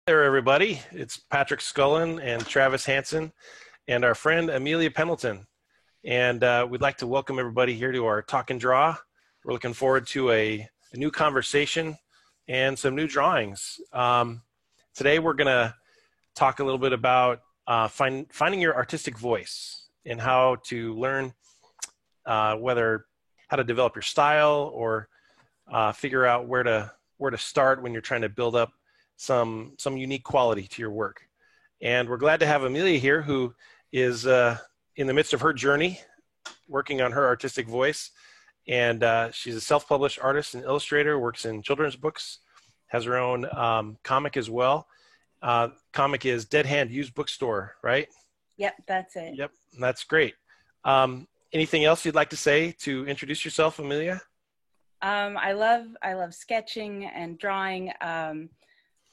There, everybody. It's Patrick Scullin and Travis Hansen and our friend Amelia Pendleton. And we'd like to welcome everybody here to our Talk and Draw. We're looking forward to a new conversation and some new drawings. Today we're going to talk a little bit about finding your artistic voice and how to learn how to develop your style or figure out where to start when you're trying to build up some unique quality to your work. And we're glad to have Amelia here, who is in the midst of her journey working on her artistic voice. And she's a self-published artist and illustrator, works in children's books, has her own comic as well. Comic is Dead Hand Used Bookstore, right? Yep, that's it. Yep, that's great. Anything else you'd like to say to introduce yourself, Amelia? I love sketching and drawing.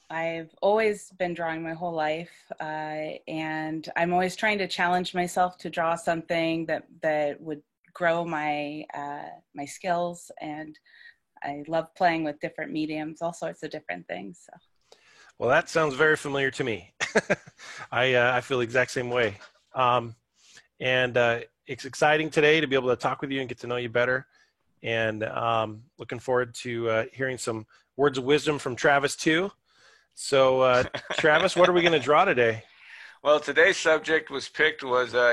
I've always been drawing my whole life, and I'm always trying to challenge myself to draw something that would grow my my skills. And I love playing with different mediums, all sorts of different things. So. Well, that sounds very familiar to me. I feel the exact same way. It's exciting today to be able to talk with you and get to know you better. And looking forward to hearing some words of wisdom from Travis too. So Travis, what are we going to draw today? Well, today's subject was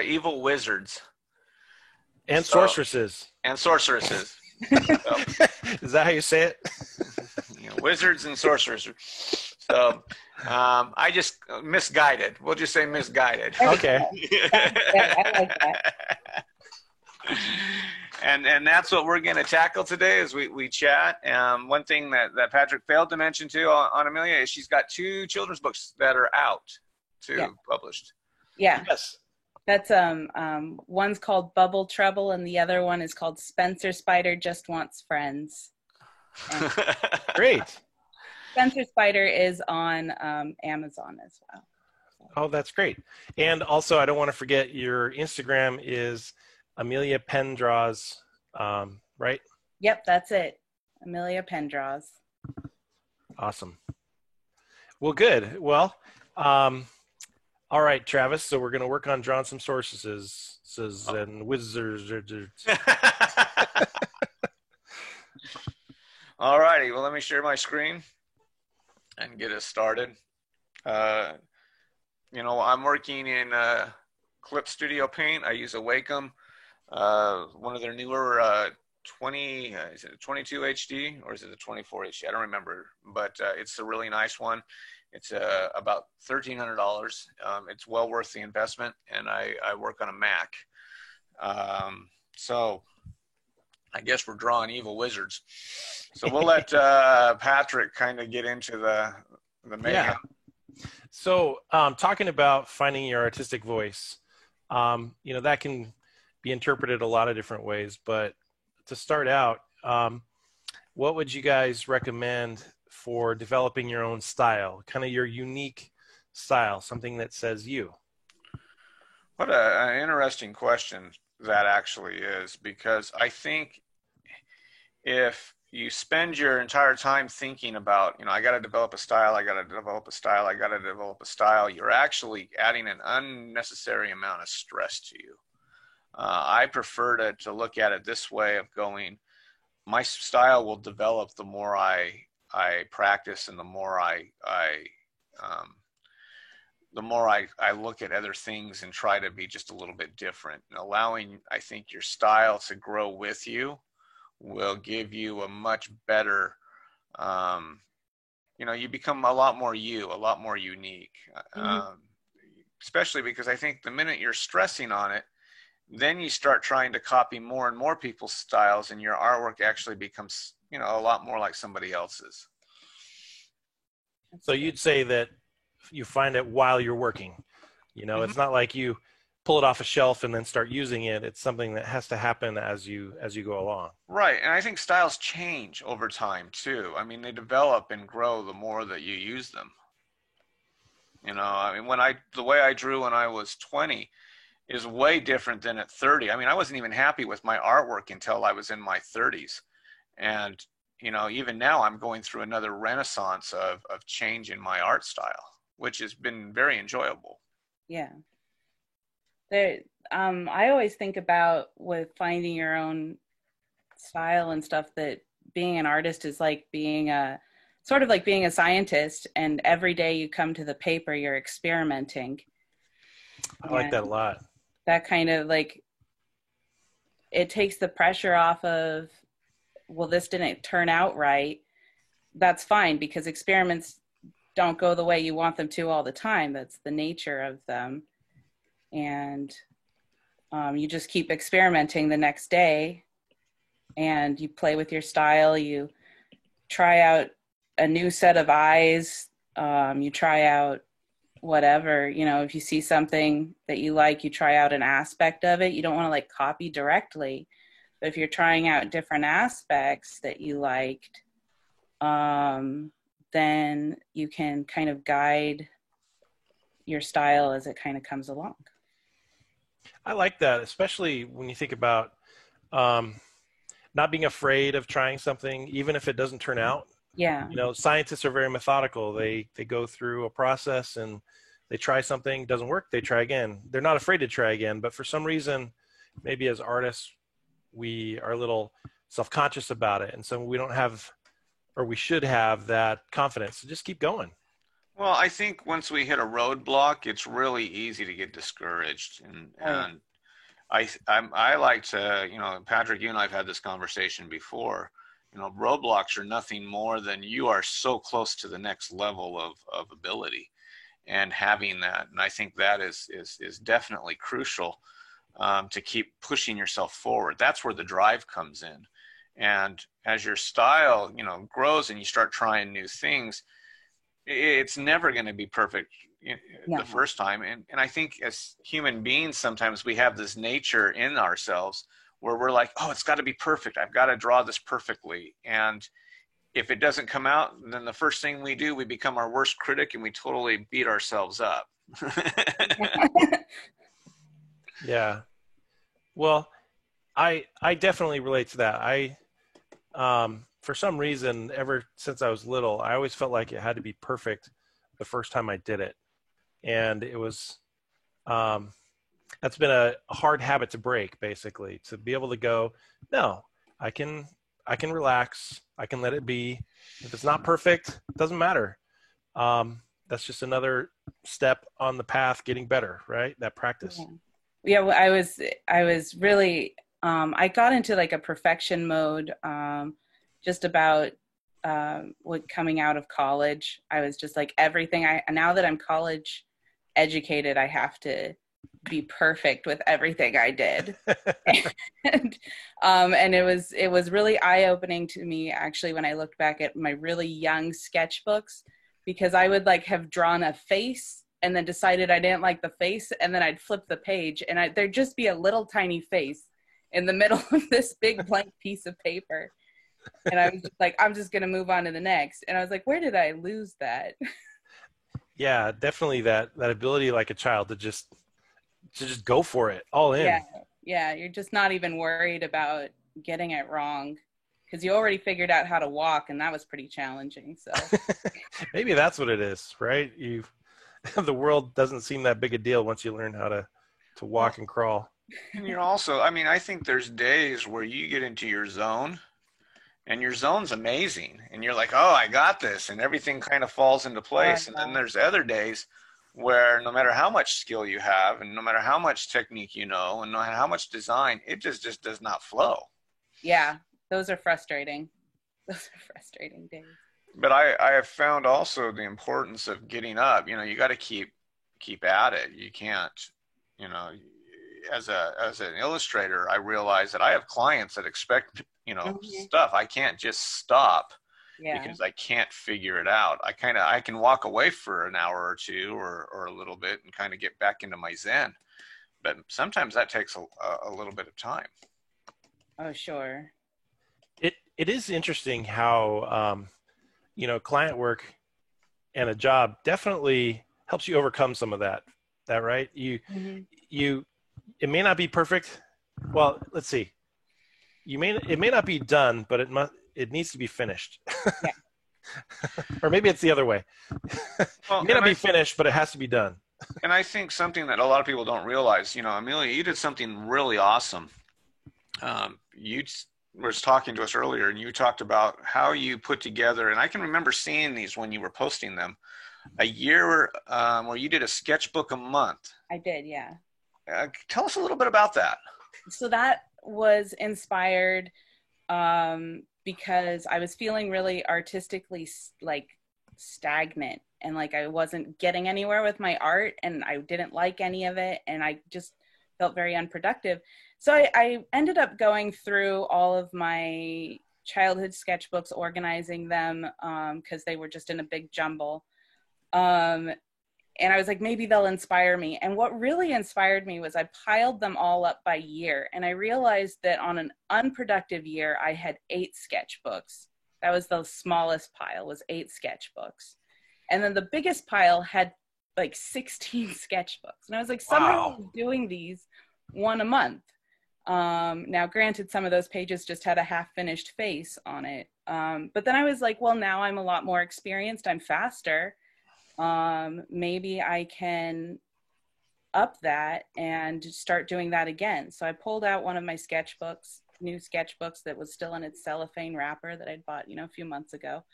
evil wizards. And sorceresses. And sorceresses. Is that how you say it? Wizards and sorceresses. So I just misguided. We'll just say misguided. Okay. Yeah, I like that. And that's what we're going to tackle today as we chat. One thing that Patrick failed to mention too on Amelia is she's got 2 children's books that are out published. Yeah. Yes. That's one's called Bubble Trouble and the other one is called Spencer Spider Just Wants Friends. Great. Spencer Spider is on Amazon as well. Oh, that's great. And also, I don't want to forget your Instagram is Amelia Pen Draws, right? Yep, that's it. Amelia Pen Draws. Awesome. Well, good. Well, all right, Travis. So we're going to work on drawing some sources and wizards. All righty. Well, let me share my screen and get us started. I'm working in Clip Studio Paint. I use a Wacom. One of their newer is it a 22 HD or is it a 24 HD? I don't remember, but it's a really nice one. It's about $1,300. It's well worth the investment, and I work on a Mac. So I guess we're drawing evil wizards. So we'll let Patrick kind of get into the mayhem. Yeah. So talking about finding your artistic voice, that can be interpreted a lot of different ways, but to start out, what would you guys recommend for developing your own style, kind of your unique style, something that says you? What an interesting question that actually is, because I think if you spend your entire time thinking about, I got to develop a style, you're actually adding an unnecessary amount of stress to you. I prefer to look at it this way of going, my style will develop the more I practice and the more I look at other things and try to be just a little bit different. And allowing, I think, your style to grow with you will give you a much better, you become a lot more unique, especially because I think the minute you're stressing on it, then you start trying to copy more and more people's styles, and your artwork actually becomes, a lot more like somebody else's. So you'd say that you find it while you're working, It's not like you pull it off a shelf and then start using it. It's something that has to happen as you go along. Right. And I think styles change over time too. I mean, they develop and grow the more that you use them. The way I drew when I was 20 is way different than at 30. I mean, I wasn't even happy with my artwork until I was in my 30s. And, you know, even now I'm going through another renaissance of change in my art style, which has been very enjoyable. Yeah. There, I always think about with finding your own style and stuff that being an artist is like being a sort of like being a scientist, and every day you come to the paper, you're experimenting. I like that a lot. That kind of like, it takes the pressure off of, well, this didn't turn out right. That's fine, because experiments don't go the way you want them to all the time. That's the nature of them. And you just keep experimenting the next day, and you play with your style. You try out a new set of eyes. You try out whatever, you know, if you see something that you like, you try out an aspect of it. You don't want to like copy directly, but if you're trying out different aspects that you liked, then you can kind of guide your style as it kind of comes along. I like that, especially when you think about not being afraid of trying something, even if it doesn't turn out. Yeah. You know, scientists are very methodical. They go through a process and they try something, doesn't work, they try again. They're not afraid to try again, but for some reason, maybe as artists, we are a little self-conscious about it. And so we don't have, or we should have that confidence to just keep going. Well, I think once we hit a roadblock, it's really easy to get discouraged. And I like to, you know, Patrick, you and I have had this conversation before. You know, roadblocks are nothing more than you are so close to the next level of ability, and having that. And I think that is definitely crucial to keep pushing yourself forward. That's where the drive comes in. And as your style, you know, grows and you start trying new things, it's never going to be perfect the first time. And I think as human beings, sometimes we have this nature in ourselves where we're like, oh, it's got to be perfect. I've got to draw this perfectly. And if it doesn't come out, then the first thing we do, we become our worst critic and we totally beat ourselves up. Yeah. Well, I definitely relate to that. I, for some reason, ever since I was little, I always felt like it had to be perfect the first time I did it. And it was, that's been a hard habit to break, basically, to be able to go, no, I can relax. I can let it be. If it's not perfect, it doesn't matter. That's just another step on the path getting better, right? That practice. Yeah, well, I was really, I got into like a perfection mode just about coming out of college. I was just like everything. Now that I'm college educated, I have to be perfect with everything I did. And it was really eye-opening to me, actually, when I looked back at my really young sketchbooks, because I would like have drawn a face and then decided I didn't like the face, and then I'd flip the page and there'd just be a little tiny face in the middle of this big blank piece of paper. And I was just like, I'm just going to move on to the next. And I was like, where did I lose that? Yeah, definitely that ability, like a child, to just go for it, all in. Yeah, you're just not even worried about getting it wrong, because you already figured out how to walk, and that was pretty challenging. So maybe that's what it is, right? The world doesn't seem that big a deal once you learn how to walk and crawl. And you're also, I mean, I think there's days where you get into your zone, and your zone's amazing, and you're like, oh, I got this, and everything kind of falls into place. And then there's other days where no matter how much skill you have, and no matter how much technique you know, and no matter how much design, it just does not flow. Yeah, those are frustrating. Those are frustrating days. But I have found also the importance of getting up. You know, you got to keep at it. You can't, you know, as an illustrator, I realize that I have clients that expect, you know, stuff. I can't just stop because I can't figure it out. I can walk away for an hour or two or a little bit and kind of get back into my zen. But sometimes that takes a little bit of time. Oh, sure. It is interesting how, you know, client work and a job definitely helps you overcome some of that, right? It may not be perfect. Well, let's see. It may not be done, but it needs to be finished. Yeah. Or maybe it's the other way. Well, It may not be finished, but it has to be done. and I think something that a lot of people don't realize, Amelia, you did something really awesome. You were talking to us earlier, and you talked about how you put together, and I can remember seeing these when you were posting them, a year where you did a sketchbook a month. I did, yeah. Tell us a little bit about that. So that was inspired because I was feeling really artistically like stagnant, and like I wasn't getting anywhere with my art, and I didn't like any of it, and I just felt very unproductive. So I ended up going through all of my childhood sketchbooks, organizing them because they were just in a big jumble. And I was like, maybe they'll inspire me. And what really inspired me was I piled them all up by year. And I realized that on an unproductive year, I had 8 sketchbooks. That was the smallest pile, was 8 sketchbooks. And then the biggest pile had like 16 sketchbooks. And I was like, somebody was doing these one a month. Now, granted, some of those pages just had a half-finished face on it. But then I was like, well, now I'm a lot more experienced. I'm faster. Maybe I can up that and start doing that again. So I pulled out one of my sketchbooks, new sketchbooks that was still in its cellophane wrapper that I'd bought, a few months ago.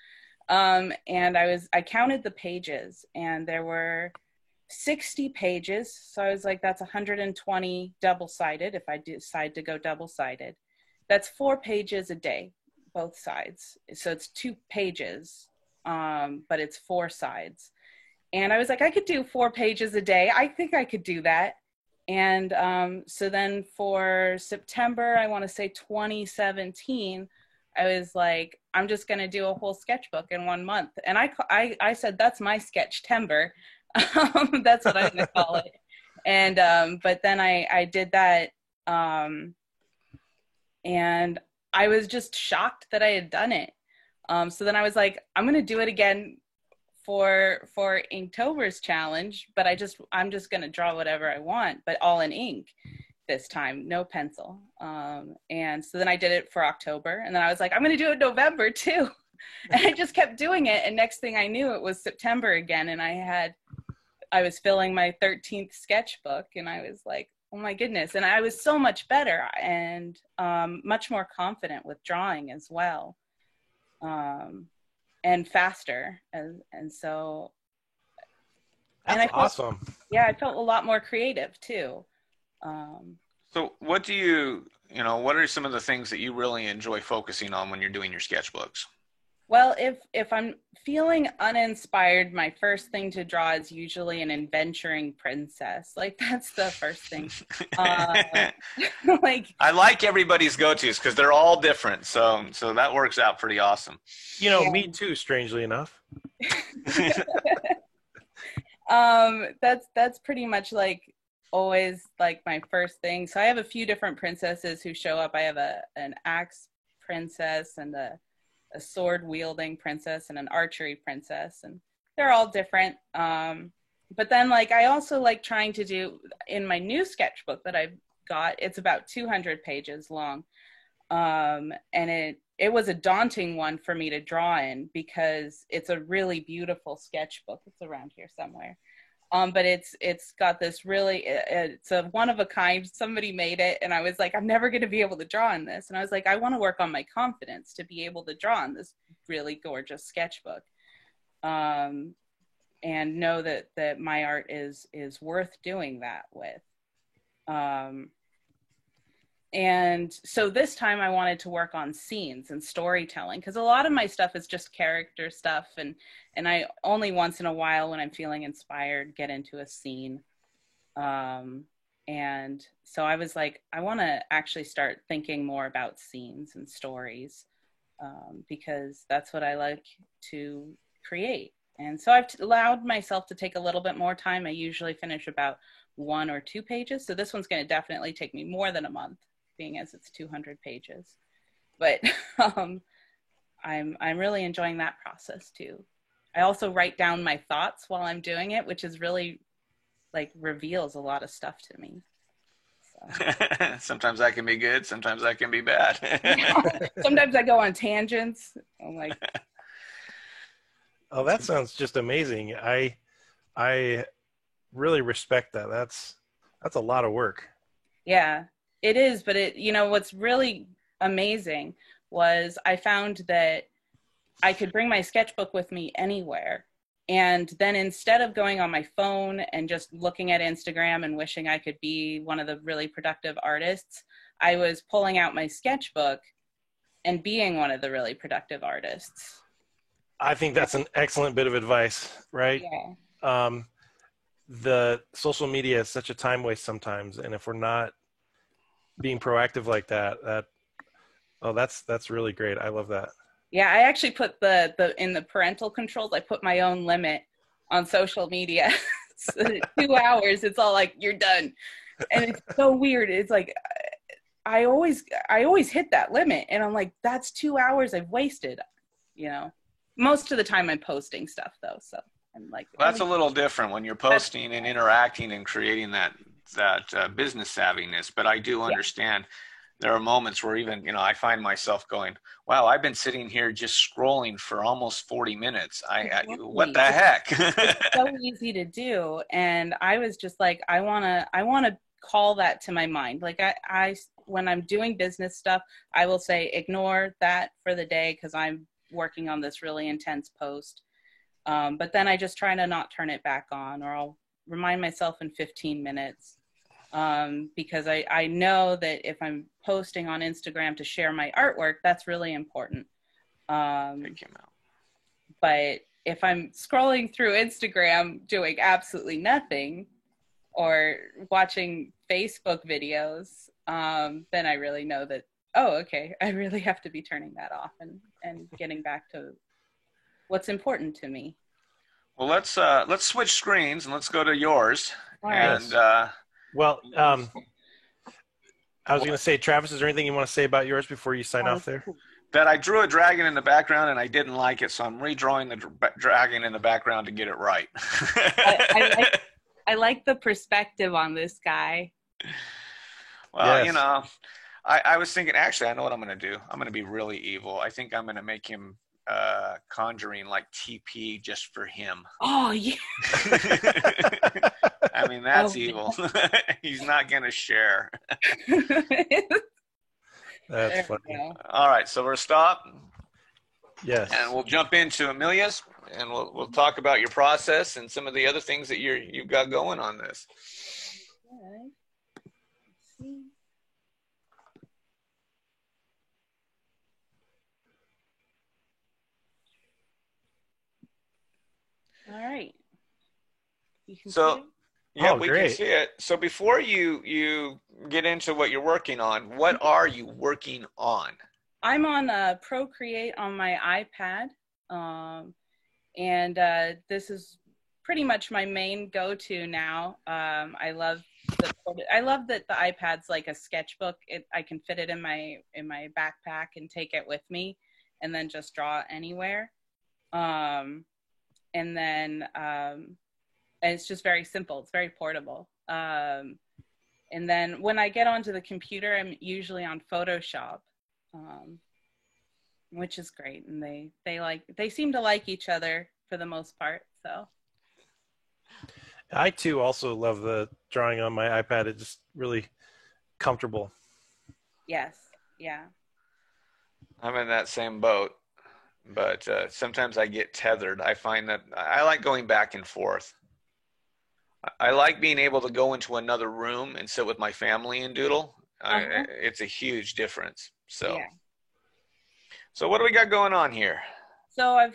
And I counted the pages, and there were 60 pages. So I was like, that's 120 double-sided if I decide to go double-sided. That's 4 pages a day, both sides. So it's 2 pages, but it's 4 sides. And I was like, I could do 4 pages a day. I think I could do that. And so then for September, I want to say 2017, I was like, I'm just going to do a whole sketchbook in 1 month. And I said, that's my Sketch-tember. That's what I'm going to call it. And but then I did that. And I was just shocked that I had done it. So then I was like, I'm going to do it again for Inktober's challenge, but I'm just going to draw whatever I want, but all in ink this time, no pencil. And so then I did it for October, and then I was like, I'm going to do it November too. And I just kept doing it. And next thing I knew, it was September again. And I was filling my 13th sketchbook, and I was like, oh my goodness. And I was so much better and much more confident with drawing as well. And faster. And so. That's awesome. Yeah, I felt a lot more creative too. So what what are some of the things that you really enjoy focusing on when you're doing your sketchbooks? Well, if I'm feeling uninspired, my first thing to draw is usually an adventuring princess. Like, that's the first thing. Like, I like everybody's go-tos because they're all different. So that works out pretty awesome. Me too, strangely enough. That's pretty much like always like my first thing. So I have a few different princesses who show up. I have an axe princess and a sword wielding princess and an archery princess, and they're all different. But then like I also like trying to do in my new sketchbook that I've got, it's about 200 pages long. And it was a daunting one for me to draw in because it's a really beautiful sketchbook. It's around here somewhere. But it's got this really, it's a one of a kind. Somebody made it, and I was like, I'm never going to be able to draw in this. And I was like, I want to work on my confidence to be able to draw in this really gorgeous sketchbook, and know that my art is worth doing that with. And so this time I wanted to work on scenes and storytelling, because a lot of my stuff is just character stuff, and I only once in a while when I'm feeling inspired get into a scene. And so I was like, I want to actually start thinking more about scenes and stories, because that's what I like to create. And so I've allowed myself to take a little bit more time. I usually finish about 1 or 2 pages. So this one's going to definitely take me more than a month, being as it's 200 pages. But I'm really enjoying that process too. I also write down my thoughts while I'm doing it, which is really like reveals a lot of stuff to me. So. Sometimes that can be good. Sometimes that can be bad. Sometimes I go on tangents. I'm like, Oh, that sounds just amazing. I really respect that. That's a lot of work. yeah, it is. But what's really amazing was I found that I could bring my sketchbook with me anywhere. And then instead of going on my phone and just looking at Instagram and wishing I could be one of the really productive artists, I was pulling out my sketchbook and being one of the really productive artists. I think that's an excellent bit of advice, right? Yeah. The social media is such a time waste sometimes, and if we're not being proactive like that's really great. I love that. Yeah, I actually put the in the parental controls, I put my own limit on social media. So 2 hours, it's all like, you're done. And it's so weird. It's like I always hit that limit, and I'm like, that's 2 hours I've wasted, Most of the time I'm posting stuff though, so I'm like, Well, that's a little different when you're posting and interacting and creating that business savviness. But I do understand there are moments where even, I find myself going, wow, I've been sitting here just scrolling for almost 40 minutes. What the heck? It's so easy to do. And I was just like, I want to call that to my mind. Like I when I'm doing business stuff, I will say, ignore that for the day, because I'm working on this really intense post. But then I just try to not turn it back on, or I'll remind myself in 15 minutes. Because I know that if I'm posting on Instagram to share my artwork, that's really important. But if I'm scrolling through Instagram doing absolutely nothing, or watching Facebook videos, then I really know that, oh, okay, I really have to be turning that off and getting back to what's important to me. Well, let's switch screens and let's go to yours. All right. And well, I was going to say, Travis, is there anything you want to say about yours before you sign off there? That I drew a dragon in the background and I didn't like it, so I'm redrawing the dragon in the background to get it right. I like the perspective on this guy. Well, yes. I was thinking, actually, I know what I'm going to do. I'm going to be really evil. I think I'm going to make him conjuring like TP just for him. Oh, yeah. I mean, that's evil. He's not going to share. That's funny. All right, so we're stop. Yes. And we'll jump into Amelia's, and we'll talk about your process and some of the other things that you've got going on this. Okay. Let's see. All right. You can see it? Yeah, we can see it. So before you get into what you're working on, what are you working on? I'm on Procreate on my iPad, and this is pretty much my main go-to now. I love that the iPad's like a sketchbook. I can fit it in my backpack and take it with me, and then just draw anywhere. And then it's just very simple. It's very portable. And then when I get onto the computer, I'm usually on Photoshop, which is great. And they seem to like each other for the most part. So I too also love the drawing on my iPad. It's just really comfortable. Yes. Yeah. I'm in that same boat, but sometimes I get tethered. I find that I like going back and forth. I like being able to go into another room and sit with my family and doodle. It's a huge difference. So, yeah. So what do we got going on here? So I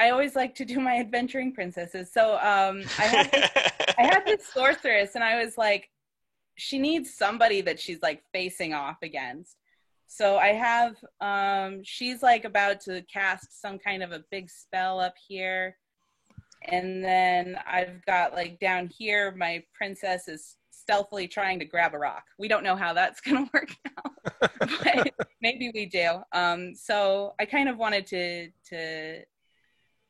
always like to do my adventuring princesses. So I had this sorceress, and I was like, she needs somebody that she's like facing off against. So I have, she's like about to cast some kind of a big spell up here. And then I've got like down here, my princess is stealthily trying to grab a rock. We don't know how that's going to work out, but maybe we do. So I kind of wanted to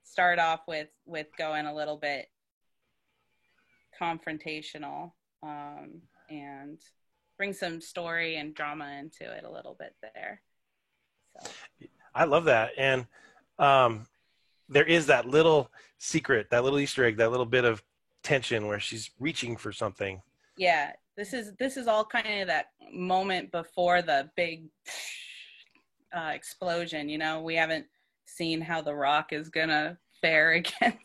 start off with going a little bit confrontational, and bring some story and drama into it a little bit there. So. I love that. And there is that little secret, that little Easter egg, that little bit of tension where she's reaching for something. Yeah, this is all kind of that moment before the big explosion. You know, we haven't seen how the rock is gonna fare against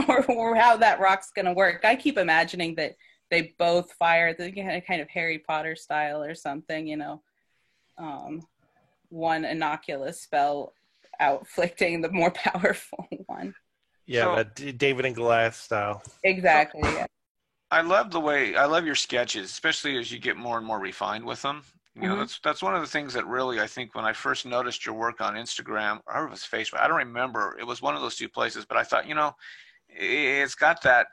or how that rock's gonna work. I keep imagining that they both fire the kind of Harry Potter style or something, you know, one innocuous spell outflicting the more powerful one. Yeah, that David and Goliath style. Exactly. Yeah. I love your sketches, especially as you get more and more refined with them. You know, that's one of the things that really, I think, when I first noticed your work on Instagram, or it was Facebook, I don't remember. It was one of those two places, but I thought, you know, it's got that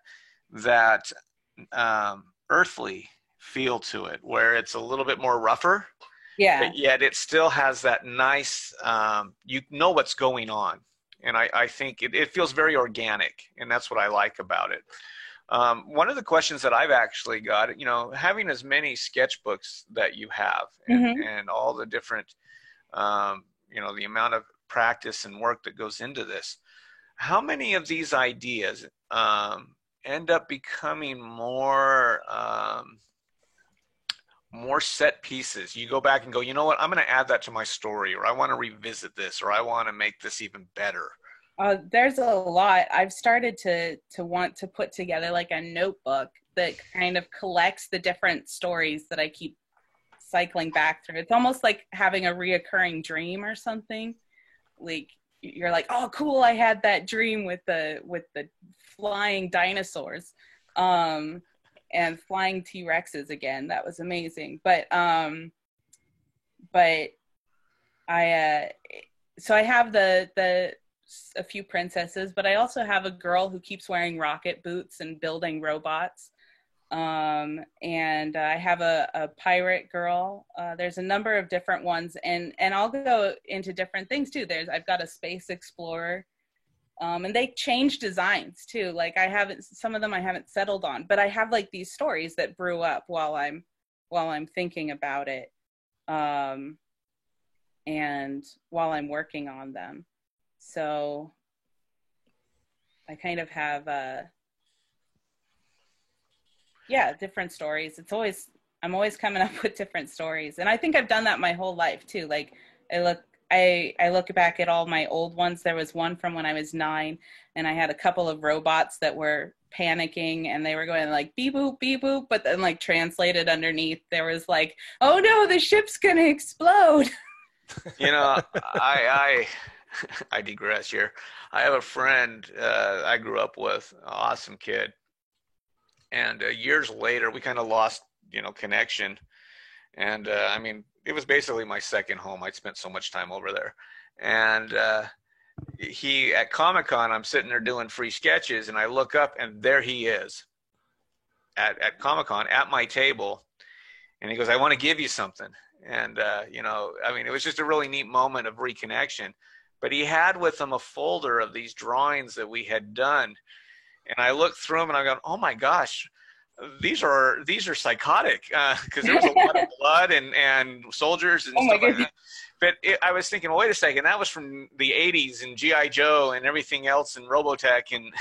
earthly feel to it, where it's a little bit more rougher. Yeah. But yet it still has that nice, you know what's going on. And I think it feels very organic, and that's what I like about it. One of the questions that I've actually got, you know, having as many sketchbooks that you have and all the different, you know, the amount of practice and work that goes into this, how many of these ideas end up becoming more set pieces? You go back and go, you know what, I'm going to add that to my story, or I want to revisit this, or I want to make this even better. There's a lot. I've started to want to put together like a notebook that kind of collects the different stories that I keep cycling back through. It's almost like having a reoccurring dream or something. Like you're like, oh, cool, I had that dream with the flying dinosaurs, and flying T-Rexes again. That was amazing. But I so I have a few princesses, but I also have a girl who keeps wearing rocket boots and building robots. And I have a pirate girl. There's a number of different ones, and I'll go into different things too. I've got a space explorer, and they change designs too. Like some of them I haven't settled on, but I have like these stories that brew up while I'm thinking about it, and while I'm working on them. So I kind of have, different stories. I'm always coming up with different stories. And I think I've done that my whole life too. Like I look back at all my old ones. There was one from when I was 9, and I had a couple of robots that were panicking, and they were going like beep boop, beep boop, but then like translated underneath there was like, oh no, the ship's gonna explode. You know, I digress here. I have a friend I grew up with, an awesome kid. And years later, we kind of lost, you know, connection. And I mean, it was basically my second home. I'd spent so much time over there. And he, at Comic-Con, I'm sitting there doing free sketches, and I look up, and there he is at Comic-Con at my table. And he goes, I want to give you something. And, you know, I mean, it was just a really neat moment of reconnection. But he had with him a folder of these drawings that we had done. And I looked through them, and I go, oh my gosh, these are psychotic, because there was a lot of blood and soldiers and stuff like that. But I was thinking, well, wait a second, that was from the 80s and G.I. Joe and everything else and Robotech, and,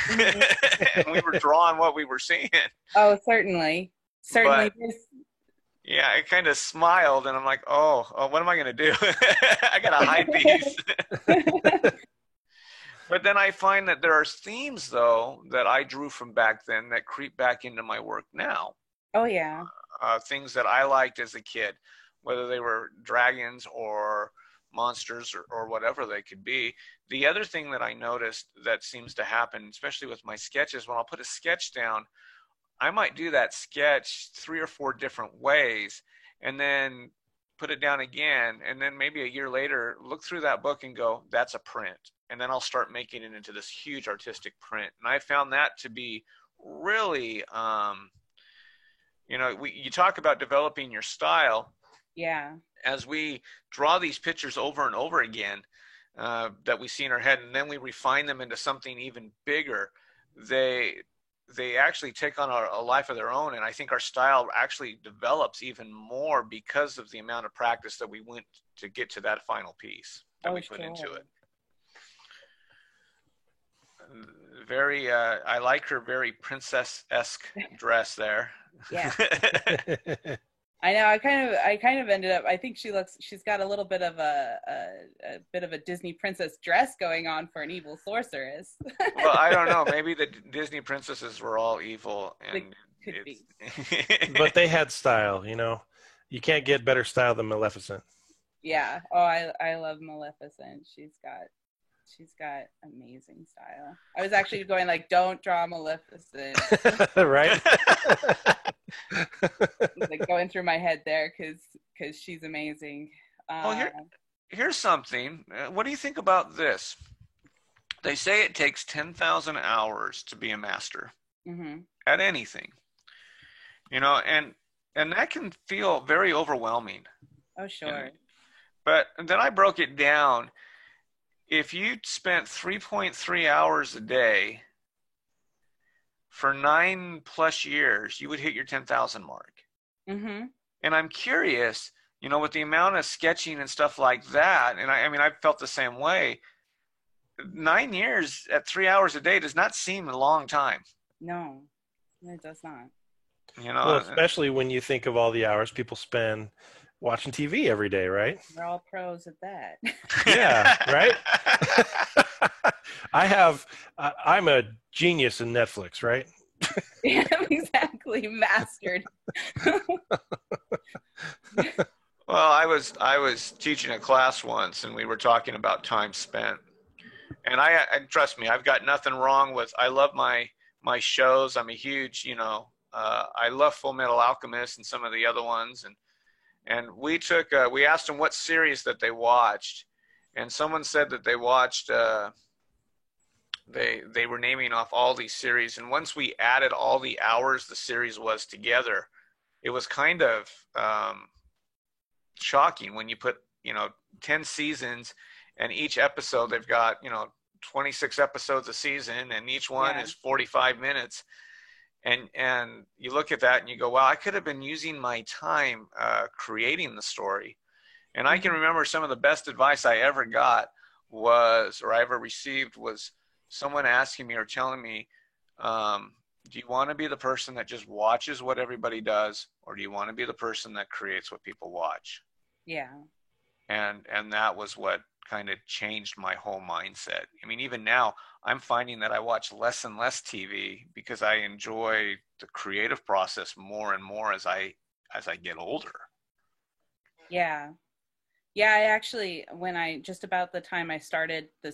and we were drawing what we were seeing. Oh, certainly. But, yeah, I kind of smiled, and I'm like, oh, what am I going to do? I got to hide these. But then I find that there are themes, though, that I drew from back then that creep back into my work now. Oh, yeah. Things that I liked as a kid, whether they were dragons or monsters or whatever they could be. The other thing that I noticed that seems to happen, especially with my sketches, when I'll put a sketch down, I might do that sketch 3 or 4 different ways and then put it down again. And then maybe a year later, look through that book and go, that's a print. And then I'll start making it into this huge artistic print. And I found that to be really, you know, you talk about developing your style. Yeah. As we draw these pictures over and over again that we see in our head, and then we refine them into something even bigger, they actually take on a life of their own, and I think our style actually develops even more because of the amount of practice that we went to get to that final piece that we put into it. Very, I like her very princess-esque dress there. Yeah. I know. I kind of ended up. I think she's got a little bit of a bit of a Disney princess dress going on for an evil sorceress. Well, I don't know. Maybe the Disney princesses were all evil, and could be. But they had style. You know, you can't get better style than Maleficent. Yeah. Oh, I love Maleficent. She's got amazing style. I was actually going like, don't draw Maleficent. Right. Like going through my head there because she's amazing. Well, here's something. What do you think about this? They say it takes 10,000 hours to be a master at anything. You know, and that can feel very overwhelming. Oh, sure. But then I broke it down. If you spent 3.3 hours a day for 9+ years, you would hit your 10,000 mark. And I'm curious, you know, with the amount of sketching and stuff like that, and I mean, I've felt the same way. 9 years at 3 hours a day does not seem a long time. No, it does not. You know, well, especially when you think of all the hours people spend watching TV every day, right? We're all pros at that. Yeah, right? I'm a genius in Netflix, right? Yeah, exactly. Mastered. Well, I was teaching a class once, and we were talking about time spent. And I trust me, I've got nothing wrong with. I love my shows. I'm a huge, you know, I love Full Metal Alchemist and some of the other ones. And we asked them what series that they watched, and someone said that they watched. They were naming off all these series, and once we added all the hours the series was together, it was kind of shocking when you put, you know, 10 seasons, and each episode they've got, you know, 26 episodes a season, and each one is 45 minutes. And you look at that and you go, wow, I could have been using my time creating the story. And I can remember some of the best advice I ever got received was someone asking me or telling me, do you want to be the person that just watches what everybody does, or do you want to be the person that creates what people watch? Yeah. And that was what kind of changed my whole mindset. I mean, even now I'm finding that I watch less and less TV because I enjoy the creative process more and more as I get older. Yeah. Yeah, I actually, just about the time I started the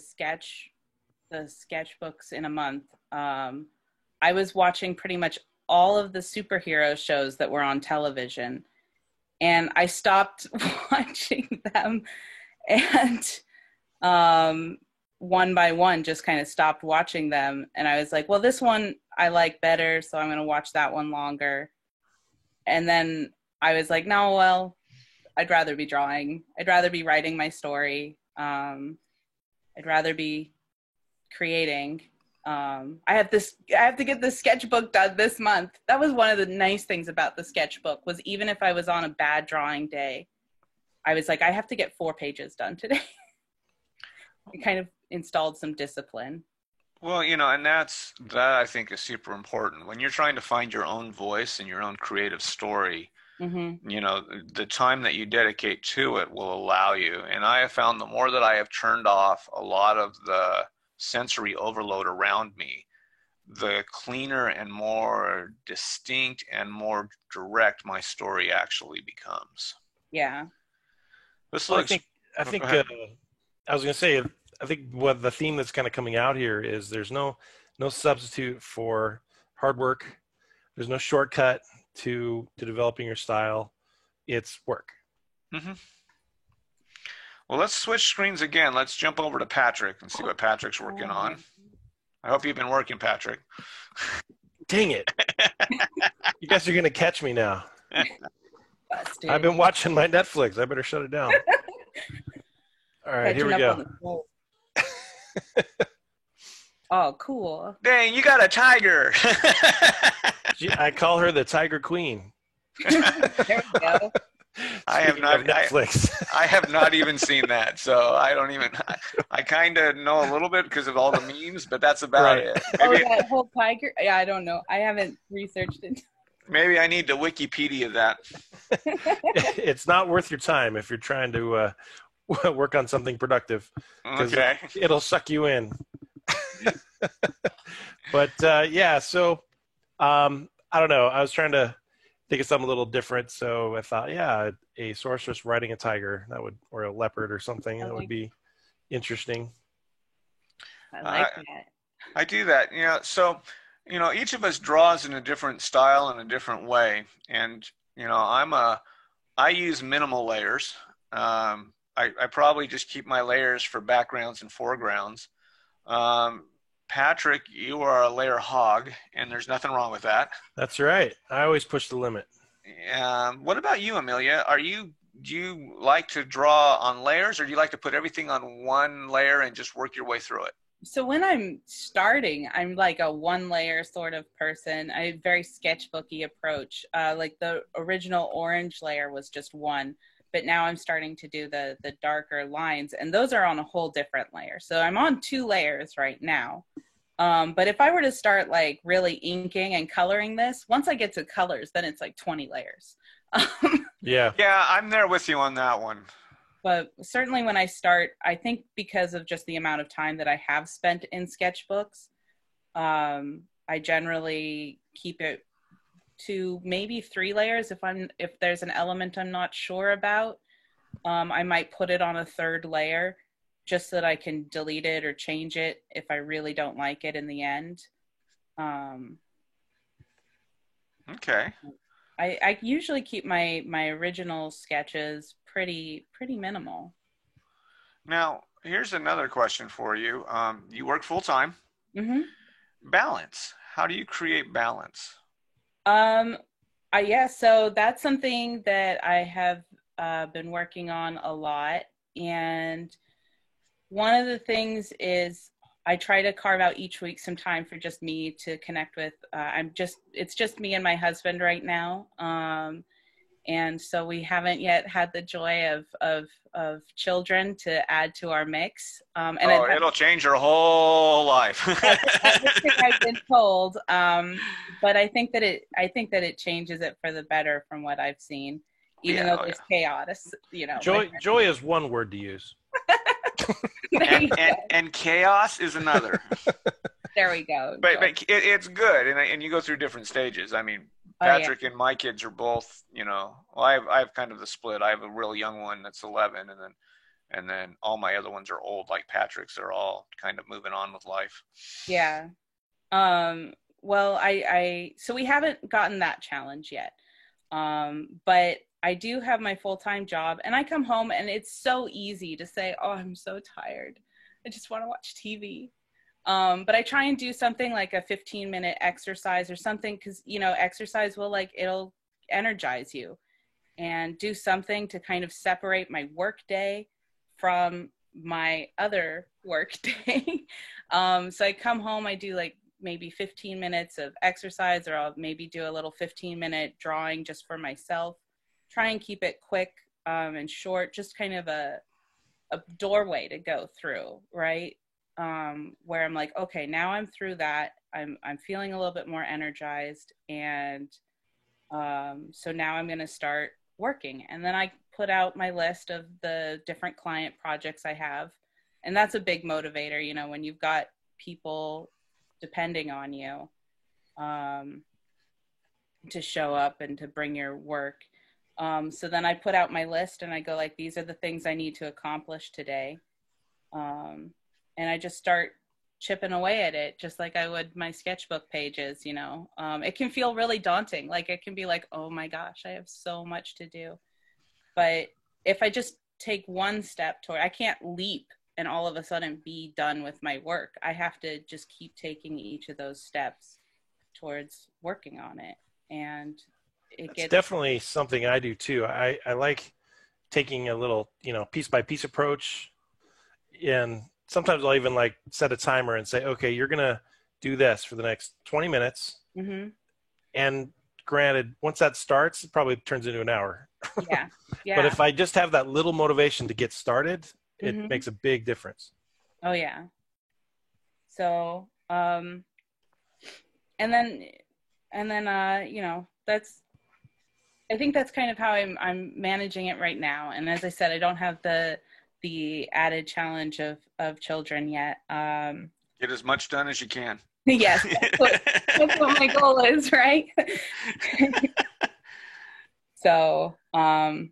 sketchbooks in a month, I was watching pretty much all of the superhero shows that were on television, and I stopped watching them, and one by one just kind of stopped watching them. And I was like, well, this one I like better, so I'm going to watch that one longer. And then I was like, no, well, I'd rather be drawing. I'd rather be writing my story. I'd rather be creating. I have to get this sketchbook done this month. That was one of the nice things about the sketchbook, was even if I was on a bad drawing day, I was like, I have to get 4 pages done today. It kind of installed some discipline. Well, you know, and that I think is super important. When you're trying to find your own voice and your own creative story, you know, the time that you dedicate to it will allow you. And I have found the more that I have turned off a lot of the sensory overload around me, the cleaner and more distinct and more direct my story actually becomes. Yeah. I think I was going to say, I think what the theme that's kind of coming out here is there's no substitute for hard work. There's no shortcut to developing your style. It's work. Well, let's switch screens again. Let's jump over to Patrick and see what Patrick's working on. I hope you've been working, Patrick. Dang it. You guys are going to catch me now. Busted. I've been watching my Netflix. I better shut it down. All right, here we go. Oh, cool. Dang, you got a tiger. I call her the Tiger Queen. There we go. I have Speaking not of Netflix. I have not even seen that, so I don't even. I kind of know a little bit because of all the memes, but that's about Right. it. Oh, that whole tiger. Yeah, I don't know. I haven't researched it. Maybe I need to Wikipedia that. It's not worth your time if you're trying to work on something productive, because Okay. it'll suck you in. But yeah, so I don't know. I was trying to think of something a little different, so I thought, yeah, a sorceress riding a tiger, that would, or a leopard or something, that would be interesting. I like that. I do that. So each of us draws in a different style and a different way, and I use minimal layers. I probably just keep my layers for backgrounds and foregrounds. Patrick, you are a layer hog, and there's nothing wrong with that. That's right. I always push the limit. What about you, Amelia? Do you like to draw on layers, or do you like to put everything on one layer and just work your way through it? So when I'm starting, I'm like a one layer sort of person. I have a very sketchbooky approach. Like the original orange layer was just one, but now I'm starting to do the darker lines, and those are on a whole different layer. So I'm on 2 layers right now. But if I were to start like really inking and coloring this, once I get to colors, then it's like 20 layers. Yeah. Yeah, I'm there with you on that one. But certainly when I start, I think because of just the amount of time that I have spent in sketchbooks, I generally keep it to maybe 3 layers. If there's an element I'm not sure about, I might put it on a 3rd layer just so that I can delete it or change it if I really don't like it in the end. Okay. I usually keep my original sketches pretty minimal. Now, here's another question for you. You work full time. Mm-hmm. Balance. How do you create balance? Yeah, so that's something that I have been working on a lot. And one of the things is I try to carve out each week some time for just me to connect with. It's just me and my husband right now. And so we haven't yet had the joy of children to add to our mix. It'll change your whole life. That's what I've been told. But I think that it changes it for the better from what I've seen, even though there's chaos. Joy is one word to use. and chaos is another. There we go. But it's good, and you go through different stages. I mean, Patrick and my kids are both, I have kind of the split. I have a real young one that's 11, and then all my other ones are old, like Patrick's. They're all kind of moving on with life. Yeah. Well, so we haven't gotten that challenge yet. But I do have my full-time job, and I come home and it's so easy to say, oh, I'm so tired. I just want to watch TV. But I try and do something like a 15-minute exercise or something, because, exercise it'll energize you, and do something to kind of separate my work day from my other work day. So I come home, I do like maybe 15 minutes of exercise, or I'll maybe do a little 15-minute drawing just for myself. Try and keep it quick and short, just kind of a doorway to go through, right? Where I'm like, okay, now I'm through that. I'm feeling a little bit more energized, and so now I'm going to start working. And then I put out my list of the different client projects I have, and that's a big motivator, when you've got people depending on you to show up and to bring your work. So then I put out my list and I go like, these are the things I need to accomplish today. And I just start chipping away at it, just like I would my sketchbook pages, It can feel really daunting. Like it can be like, oh my gosh, I have so much to do. But if I just take one step toward, I can't leap and all of a sudden be done with my work. I have to just keep taking each of those steps towards working on it. And it's definitely something I do too. I like taking a little, piece by piece approach. And sometimes I'll even like set a timer and say, okay, you're going to do this for the next 20 minutes. Mm-hmm. And granted, once that starts, it probably turns into an hour. Yeah. Yeah. But if I just have that little motivation to get started, it Mhm. makes a big difference. Oh yeah. So, and then, you know, I think that's kind of how I'm managing it right now. And as I said, I don't have the added challenge of children yet. Get as much done as you can. Yes, that's what my goal is, right? So, well,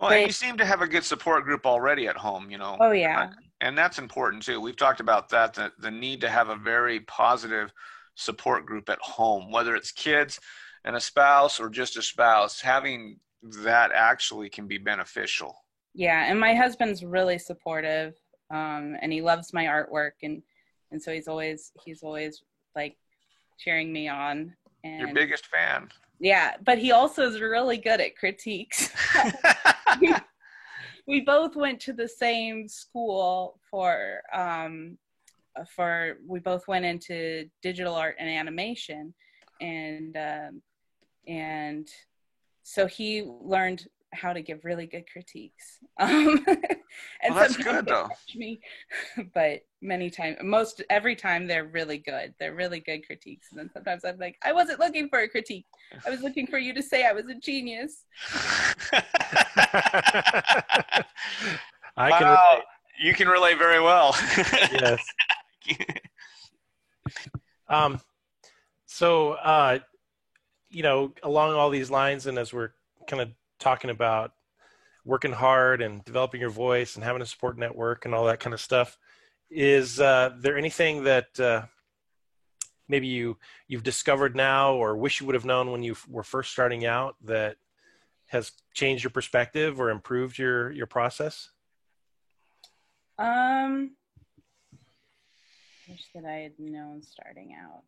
but, and you seem to have a good support group already at home, you know. oh yeah. And that's important too. We've talked about that, the need to have a very positive support group at home, whether it's kids and a spouse or just a spouse. Having that actually can be beneficial. Yeah, and my husband's really supportive, and he loves my artwork, and so he's always like cheering me on. And Your biggest fan. yeah, but he also is really good at critiques. We both went to the same school we both went into digital art and animation, and so he learned how to give really good critiques. And well, that's good though. Me, but every time they're really good. They're really good critiques. And then sometimes I'm like, I wasn't looking for a critique. I was looking for you to say I was a genius. You can relate very well. Yes. So, you know, along all these lines, and as we're kind of talking about working hard and developing your voice and having a support network and all that kind of stuff, is there anything that maybe you've discovered now or wish you would have known when you were first starting out that has changed your perspective or improved your process? Wish that I had known starting out.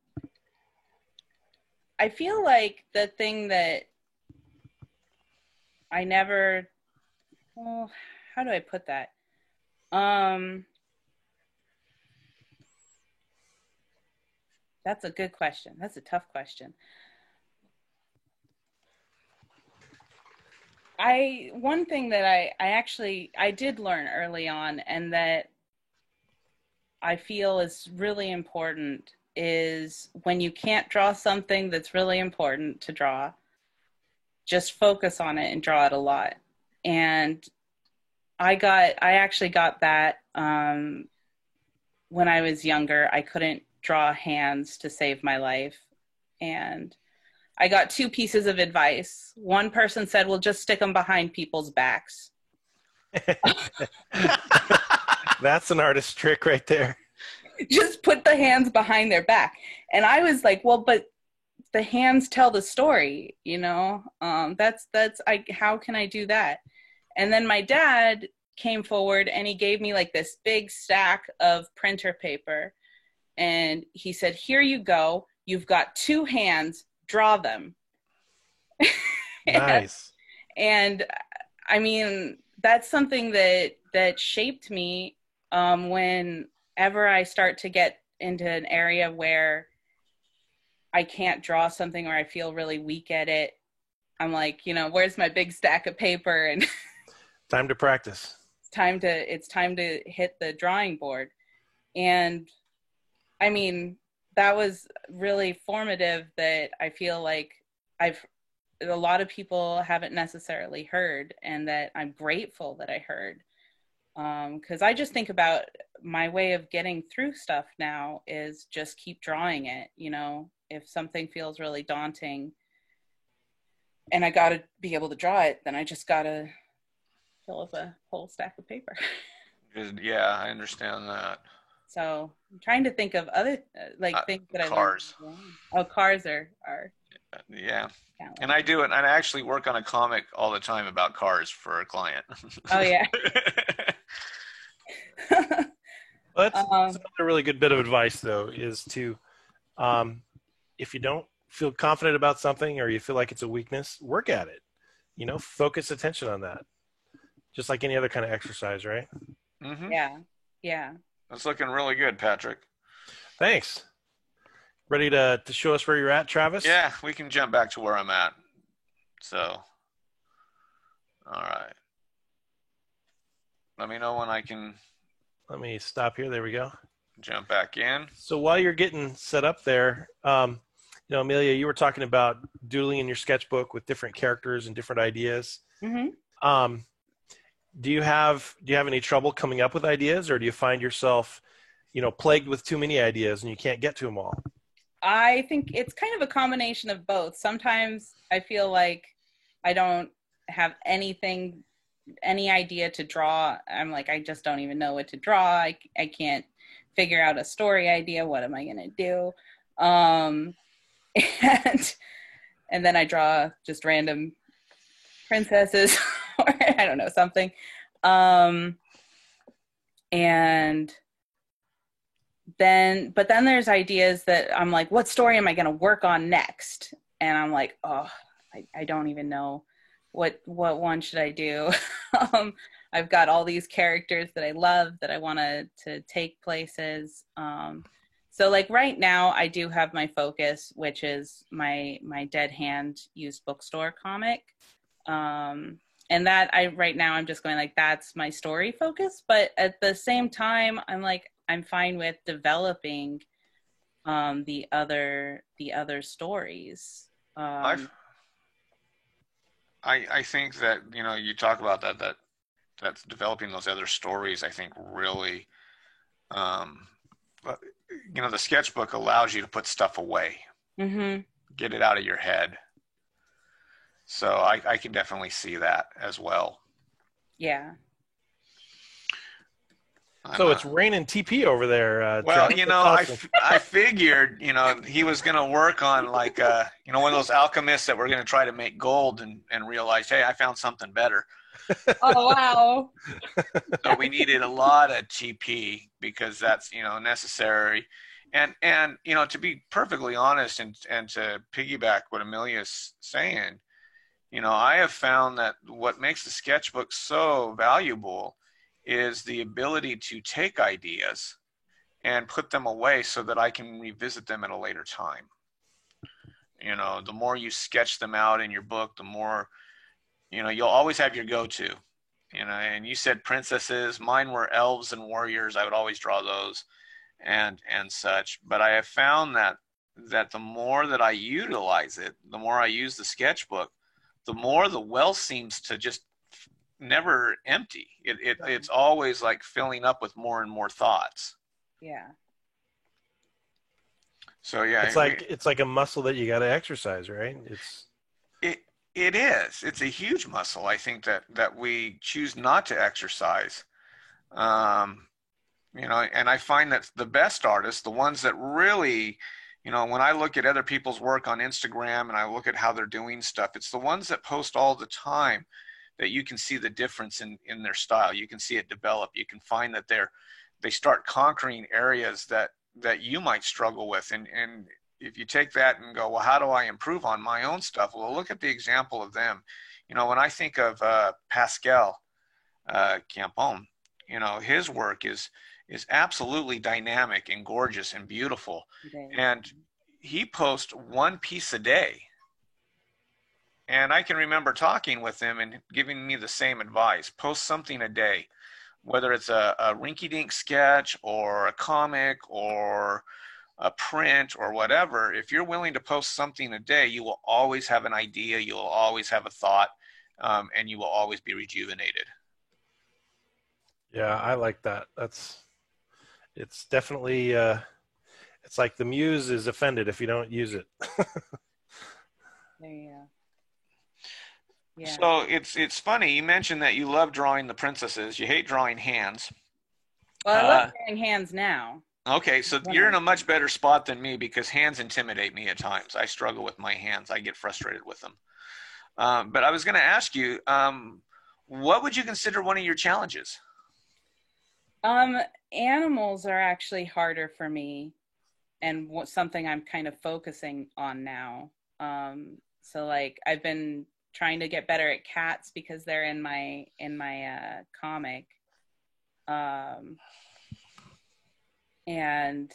I feel like the thing that I never, well, how do I put that? That's a good question. That's a tough question. One thing that I did learn early on, and that I feel is really important, is when you can't draw something that's really important to draw, just focus on it and draw it a lot. And I actually got that when I was younger. I couldn't draw hands to save my life. And I got 2 pieces of advice. One person said, well, just stick them behind people's backs. That's an artist trick right there. Just put the hands behind their back. And I was like, well, but the hands tell the story, you know? How can I do that? And then my dad came forward and he gave me like this big stack of printer paper. And he said, here you go. You've got 2 hands, draw them. Nice. And I mean, that's something that shaped me whenever I start to get into an area where I can't draw something or I feel really weak at it. I'm like, you know, where's my big stack of paper? And time to practice. It's time to hit the drawing board. And I mean, that was really formative, that I feel like a lot of people haven't necessarily heard, and that I'm grateful that I heard. Because I just think about my way of getting through stuff now is just keep drawing it. You know, if something feels really daunting and I got to be able to draw it, then I just got to fill up a whole stack of paper. Yeah, I understand that. So I'm trying to think of other things that cars. I learned. Oh, cars are yeah. talent. And I do it. And I actually work on a comic all the time about cars for a client. Oh yeah. Well, that's another really good bit of advice, though, is to, if you don't feel confident about something or you feel like it's a weakness, work at it. You know, focus attention on that. Just like any other kind of exercise, right? Mm-hmm. Yeah. Yeah. That's looking really good, Patrick. Thanks. Ready to show us where you're at, Travis? Yeah, we can jump back to where I'm at. So, all right. Let me know when I can Let me stop here. There we go. jump back in. So while you're getting set up there, Amelia, you were talking about doodling in your sketchbook with different characters and different ideas. Mm-hmm. Um, do you have any trouble coming up with ideas, or do you find yourself, plagued with too many ideas and you can't get to them all? I think it's kind of a combination of both. Sometimes I feel like I don't have any idea to draw. I'm like, I just don't even know what to draw. I can't figure out a story idea. What am I going to do? Um, and then I draw just random princesses or I don't know, something. And but then there's ideas that I'm like, what story am I going to work on next? And I'm like, oh, I don't even know what one should I do. I've got all these characters that I love that I want to take places. So like right now I do have my focus, which is my Dead Hand used bookstore comic. And that right now I'm just going like, that's my story focus. But at the same time, I'm fine with developing the other stories. I think that, you talk about that's developing those other stories. I think really, the sketchbook allows you to put stuff away, get it out of your head. So I can definitely see that as well. Yeah. So it's raining TP over there. Well, Travis. Awesome. I figured, he was going to work on like, one of those alchemists that were going to try to make gold and realize, hey, I found something better. Oh, wow. So we needed a lot of TP because that's, necessary. And, to be perfectly honest and to piggyback what Amelia's saying, I have found that what makes the sketchbook so valuable is the ability to take ideas and put them away so that I can revisit them at a later time. The more you sketch them out in your book, the more, you'll always have your go-to, and you said princesses, mine were elves and warriors. I would always draw those and such. But I have found that the more that I utilize it, the more I use the sketchbook, the more the well seems to just never empty. It's always like filling up with more and more thoughts. Yeah. So yeah, it's like a muscle that you got to exercise, right? It is. It's a huge muscle. I think that we choose not to exercise. And I find that the best artists, the ones that really, when I look at other people's work on Instagram and I look at how they're doing stuff, it's the ones that post all the time that you can see the difference in their style. You can see it develop. You can find that they start conquering areas that you might struggle with. And if you take that and go, well, how do I improve on my own stuff? Well, look at the example of them. When I think of Pascal Campon, his work is absolutely dynamic and gorgeous and beautiful. Okay. And he posts one piece a day. And I can remember talking with him and giving me the same advice. Post something a day, whether it's a rinky-dink sketch or a comic or a print or whatever. If you're willing to post something a day, you will always have an idea, you will always have a thought, and you will always be rejuvenated. Yeah, I like that. It's definitely, it's like the muse is offended if you don't use it. There you go. Yeah. So it's funny. You mentioned that you love drawing the princesses. You hate drawing hands. Well, I love drawing hands now. Okay, so you're in a much better spot than me because hands intimidate me at times. I struggle with my hands. I get frustrated with them. But I was going to ask you, what would you consider one of your challenges? Animals are actually harder for me and something I'm kind of focusing on now. So like I've been trying to get better at cats because they're in my comic. and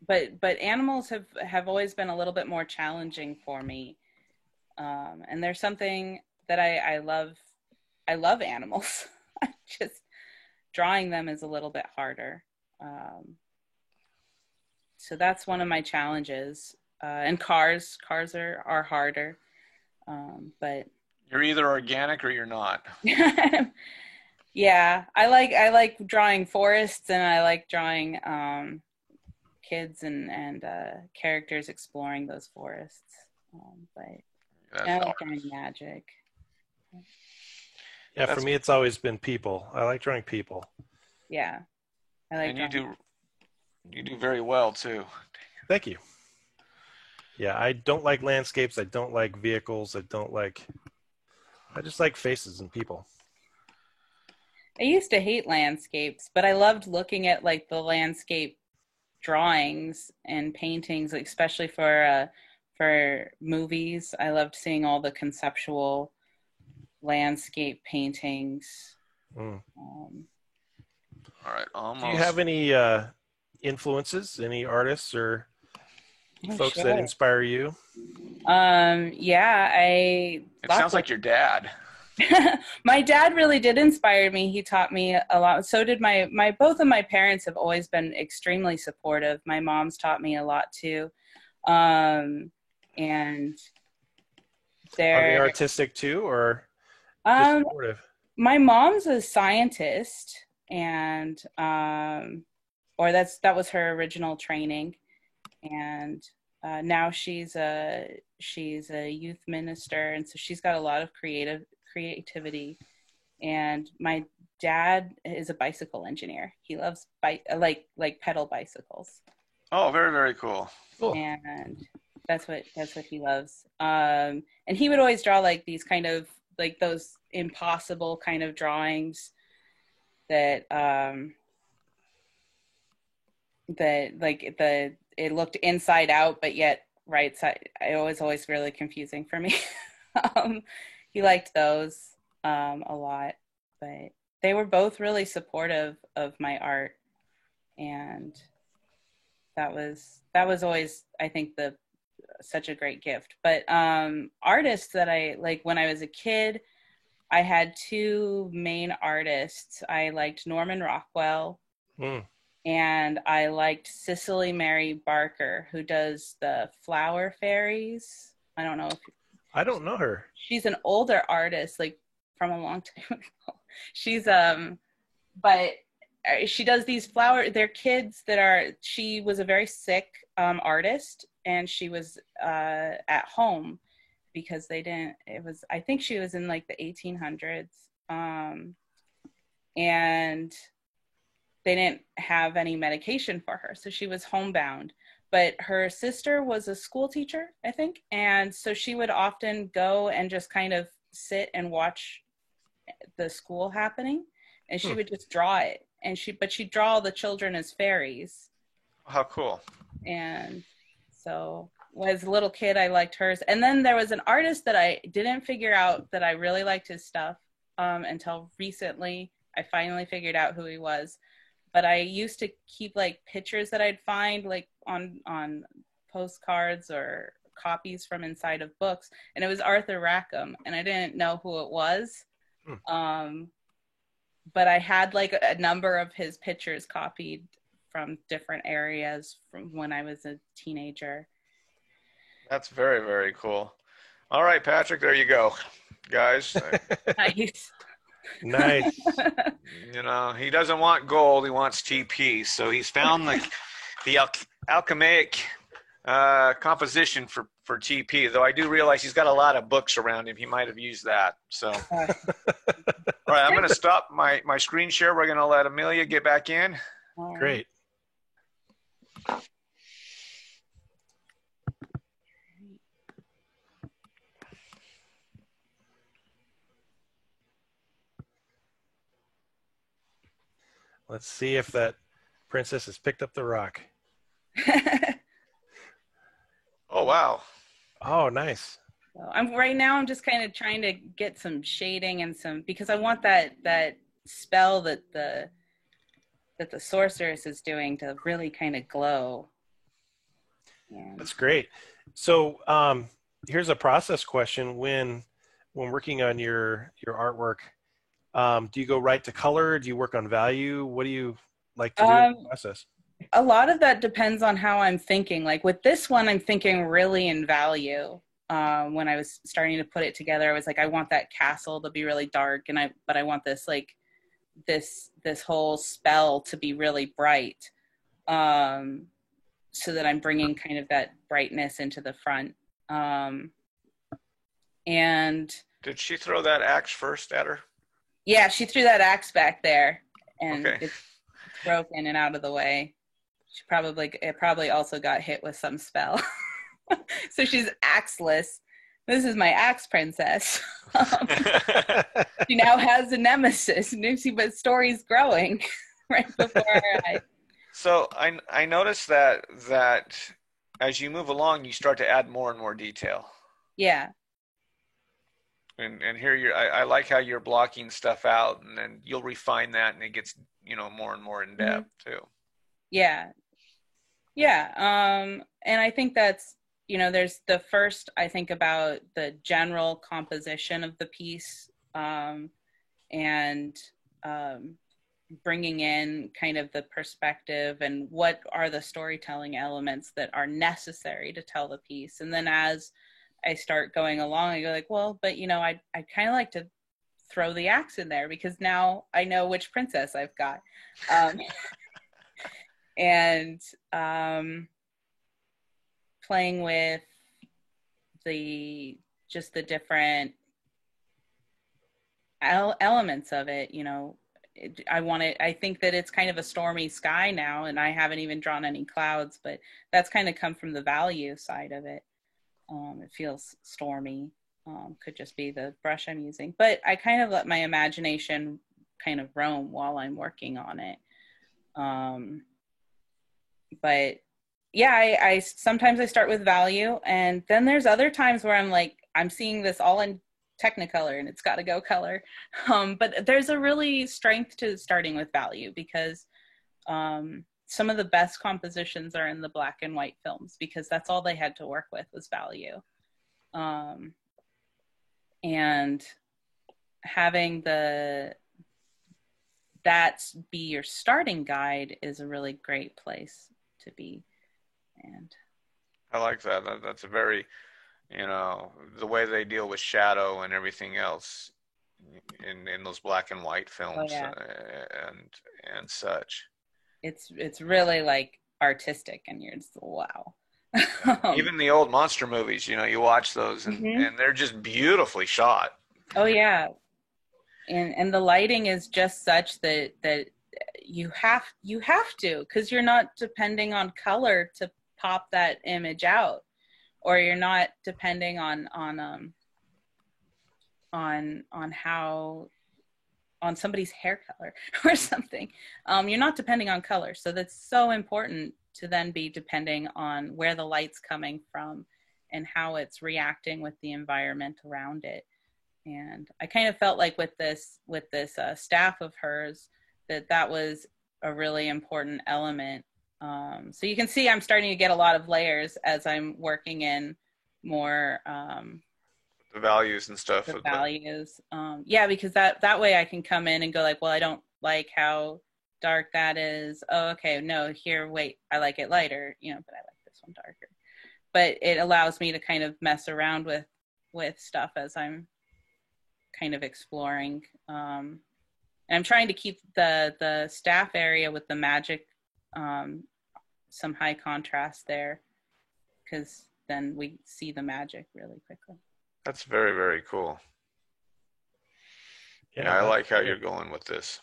but animals have always been a little bit more challenging for me. And there's something that I love. I love animals. Just drawing them is a little bit harder. So that's one of my challenges. And cars are harder. But You're either organic or you're not. yeah, I like drawing forests, and I like drawing kids and characters exploring those forests. But I like drawing magic. Yeah, for me, it's always been people. I like drawing people. Yeah, I like. And you do very well too. Thank you. Yeah, I don't like landscapes. I don't like vehicles. I just like faces and people. I used to hate landscapes, but I loved looking at like the landscape drawings and paintings, like, especially for movies. I loved seeing all the conceptual landscape paintings. All right, almost. Do you have any influences, any artists or folks sure. that inspire you? Yeah, It sounds like your dad. My dad really did inspire me. He taught me a lot. So did my both of my parents have always been extremely supportive. My mom's taught me a lot too. And Are they artistic too, or just supportive? My mom's a scientist, and that was her original training, and now she's a youth minister, and so she's got a lot of creativity. And my dad is a bicycle engineer. He loves like pedal bicycles. Oh, very, very cool. Cool. And that's what he loves. And he would always draw like these kind of like those impossible kind of drawings that it looked inside out, but yet right side. It was always really confusing for me. He liked those a lot, but they were both really supportive of my art, and that was always, I think, such a great gift. But artists that I like when I was a kid, I had two main artists. I liked Norman Rockwell, and I liked Cicely Mary Barker, who does the flower fairies. I don't know her. She's an older artist, like from a long time ago. She's but she does these they're kids that she was a very sick artist, and she was at home because I think she was in like the 1800s, and they didn't have any medication for her, so she was homebound. But her sister was a school teacher, I think, and so she would often go and just kind of sit and watch the school happening, and she would just draw it. And she'd draw all the children as fairies. How cool. And so as a little kid, I liked hers. And then there was an artist that I didn't figure out that I really liked his stuff until recently. I finally figured out who he was. But I used to keep like pictures that I'd find like on postcards or copies from inside of books. And it was Arthur Rackham, and I didn't know who it was. But I had like a number of his pictures copied from different areas from when I was a teenager. That's very, very cool. All right, Patrick, there you go, guys. Nice. Nice. You know, he doesn't want gold, he wants TP. So he's found the alchemic composition for TP, though I do realize he's got a lot of books around him. He might have used that. So, all right, I'm going to stop my screen share. We're going to let Amelia get back in. Great. Let's see if that princess has picked up the rock. Oh, wow. Oh, nice. So I'm just kind of trying to get some shading and because I want that spell that that the sorceress is doing to really kind of glow. And That's great. So here's a process question. When working on your artwork, do you go right to color? Do you work on value? What do you like to do in the process? a lot of that depends on how I'm thinking. Like with this one, I'm thinking really in value. When I was starting to put it together, I was like, I want that castle to be really dark, but I want this like this whole spell to be really bright, so that I'm bringing kind of that brightness into the front. And Did she throw that axe first at her? yeah, she threw that axe back there, and Okay. it's broken and out of the way. It probably also got hit with some spell. So she's axeless. This is my axe princess. She now has a nemesis. But story's growing right before her eyes. So I noticed that as you move along, you start to add more and more detail. Yeah. And here I like how you're blocking stuff out, and then you'll refine that, and it gets more and more in depth too. Yeah. And I think that's, there's the first, I think about the general composition of the piece, and bringing in kind of the perspective and what are the storytelling elements that are necessary to tell the piece. And then as I start going along, I go like, well, but I kind of like to throw the axe in there because now I know which princess I've got. And playing with the different elements of it, I think that it's kind of a stormy sky now, and I haven't even drawn any clouds, but that's kind of come from the value side of it. It feels stormy. Could just be the brush I'm using, but I kind of let my imagination kind of roam while I'm working on it. But yeah, I sometimes I start with value, and then there's other times where I'm like, I'm seeing this all in Technicolor and it's got to go color. But there's a really strength to starting with value because some of the best compositions are in the black and white films because that's all they had to work with was value. And having that be your starting guide is a really great place to be. And I like that. That's a very, the way they deal with shadow and everything else in those black and white films. Oh, yeah. and such. It's really like artistic, and you're just wow. Even the old monster movies, you watch those and they're just beautifully shot. Oh yeah, and the lighting is just such that you have to, because you're not depending on color to pop that image out, or you're not depending on somebody's hair color or something. You're not depending on color, so that's so important to then be depending on where the light's coming from and how it's reacting with the environment around it. And I kind of felt like with this staff of hers that was a really important element. So you can see I'm starting to get a lot of layers as I'm working in more the values and stuff. The values. Yeah, because that way I can come in and go like, well, I don't like how dark that is. Oh, okay, no, here, wait, I like it lighter, but I like this one darker. But it allows me to kind of mess around with stuff as I'm kind of exploring. And I'm trying to keep the staff area with the magic, some high contrast there, because then we see the magic really quickly. That's very, very cool. Yeah, I like how you're going with this.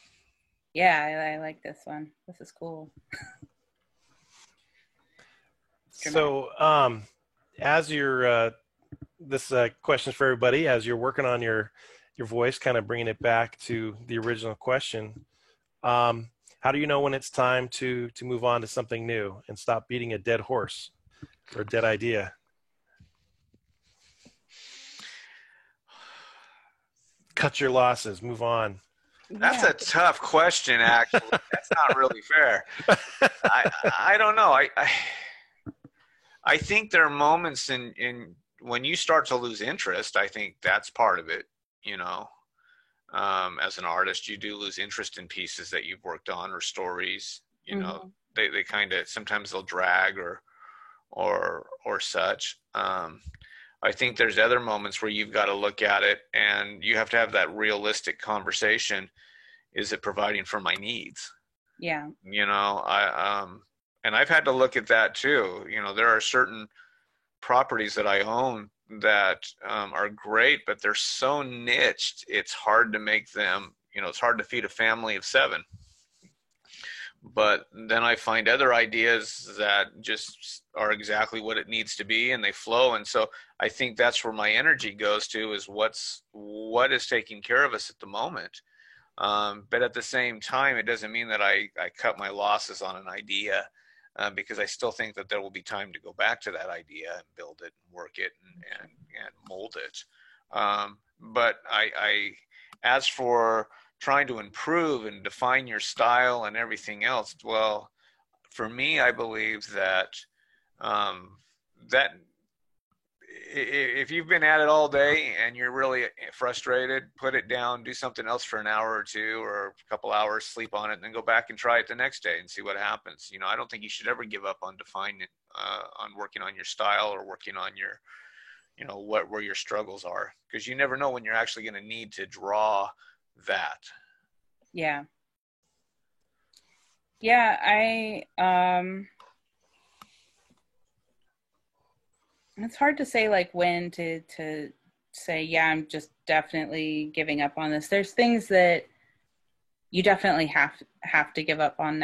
Yeah, I like this one. This is cool. So, as you're, this question is for everybody, as you're working on your voice, kind of bringing it back to the original question, how do you know when it's time to move on to something new and stop beating a dead horse or a dead idea? Cut your losses, move on. That's Yeah. a tough question, actually. That's not really fair. I don't know. I think there are moments in when you start to lose interest. I think that's part of it. You know, as an artist, you do lose interest in pieces that you've worked on or stories. You know, Hmm. they kind of sometimes they'll drag or such. I think there's other moments where you've got to look at it and you have to have that realistic conversation. Is it providing for my needs? Yeah. You know, and I've had to look at that too. You know, there are certain properties that I own that are great, but they're so niched, it's hard to make them, you know, it's hard to feed a family of 7. But then I find other ideas that just are exactly what it needs to be and they flow. And so I think that's where my energy goes to, is what is taking care of us at the moment. But at the same time, it doesn't mean that I cut my losses on an idea, because I still think that there will be time to go back to that idea and build it and work it and mold it. But as for trying to improve and define your style and everything else, well, for me, I believe that um, that if you've been at it all day and you're really frustrated, put it down, do something else for an hour or two or a couple hours, sleep on it, and then go back and try it the next day and see what happens. You know, I don't think you should ever give up on defining, on working on your style or working on your, you know, where your struggles are, because you never know when you're actually going to need to draw that. Yeah. Yeah. It's hard to say like when to say, yeah, I'm just definitely giving up on this. There's things that you definitely have to give up on,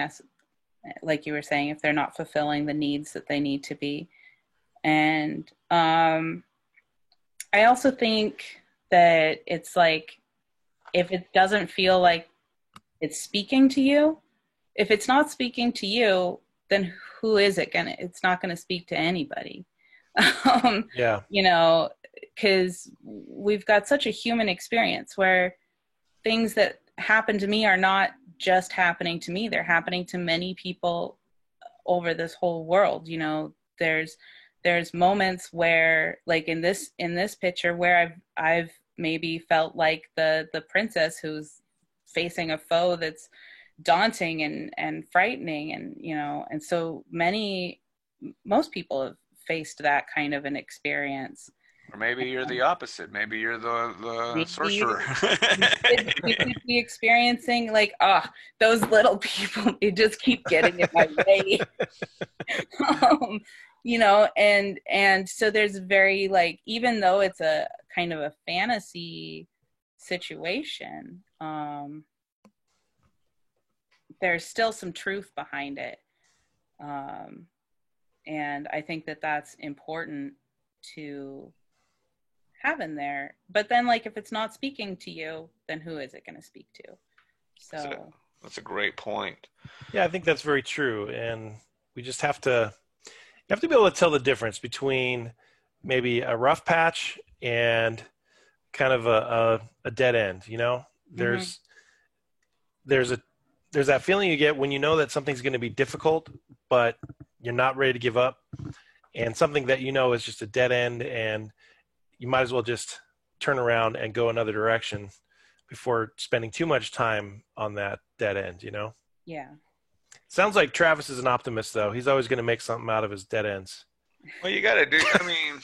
like you were saying, if they're not fulfilling the needs that they need to be. And I also think that it's like, if it doesn't feel like it's speaking to you, if it's not speaking to you, then who is it gonna? It's not gonna speak to anybody. um, Yeah. you know, because we've got such a human experience where things that happen to me are not just happening to me, they're happening to many people over this whole world. You know, there's moments where, like in this picture, where I've maybe felt like the princess who's facing a foe that's daunting and frightening, and you know, and so most people have faced that kind of an experience. Or maybe you're the opposite. Maybe you're the Maybe sorcerer. you could be experiencing like, those little people, they just keep getting in my way. um, you know, and so there's very, like, even though it's a kind of a fantasy situation, there's still some truth behind it. um, and I think that that's important to have in there. But then, like, if it's not speaking to you, then who is it going to speak to? That's a, So that's a great point. Yeah, I think that's very true. And we just have to, you have to be able to tell the difference between maybe a rough patch and kind of a dead end, you know? mhm. There's a there's that feeling you get when you know that something's going to be difficult, but you're not ready to give up, and something that you know is just a dead end, and you might as well just turn around and go another direction before spending too much time on that dead end, you know? Yeah. Sounds like Travis is an optimist, though. He's always going to make something out of his dead ends. Well, you got to do, I mean,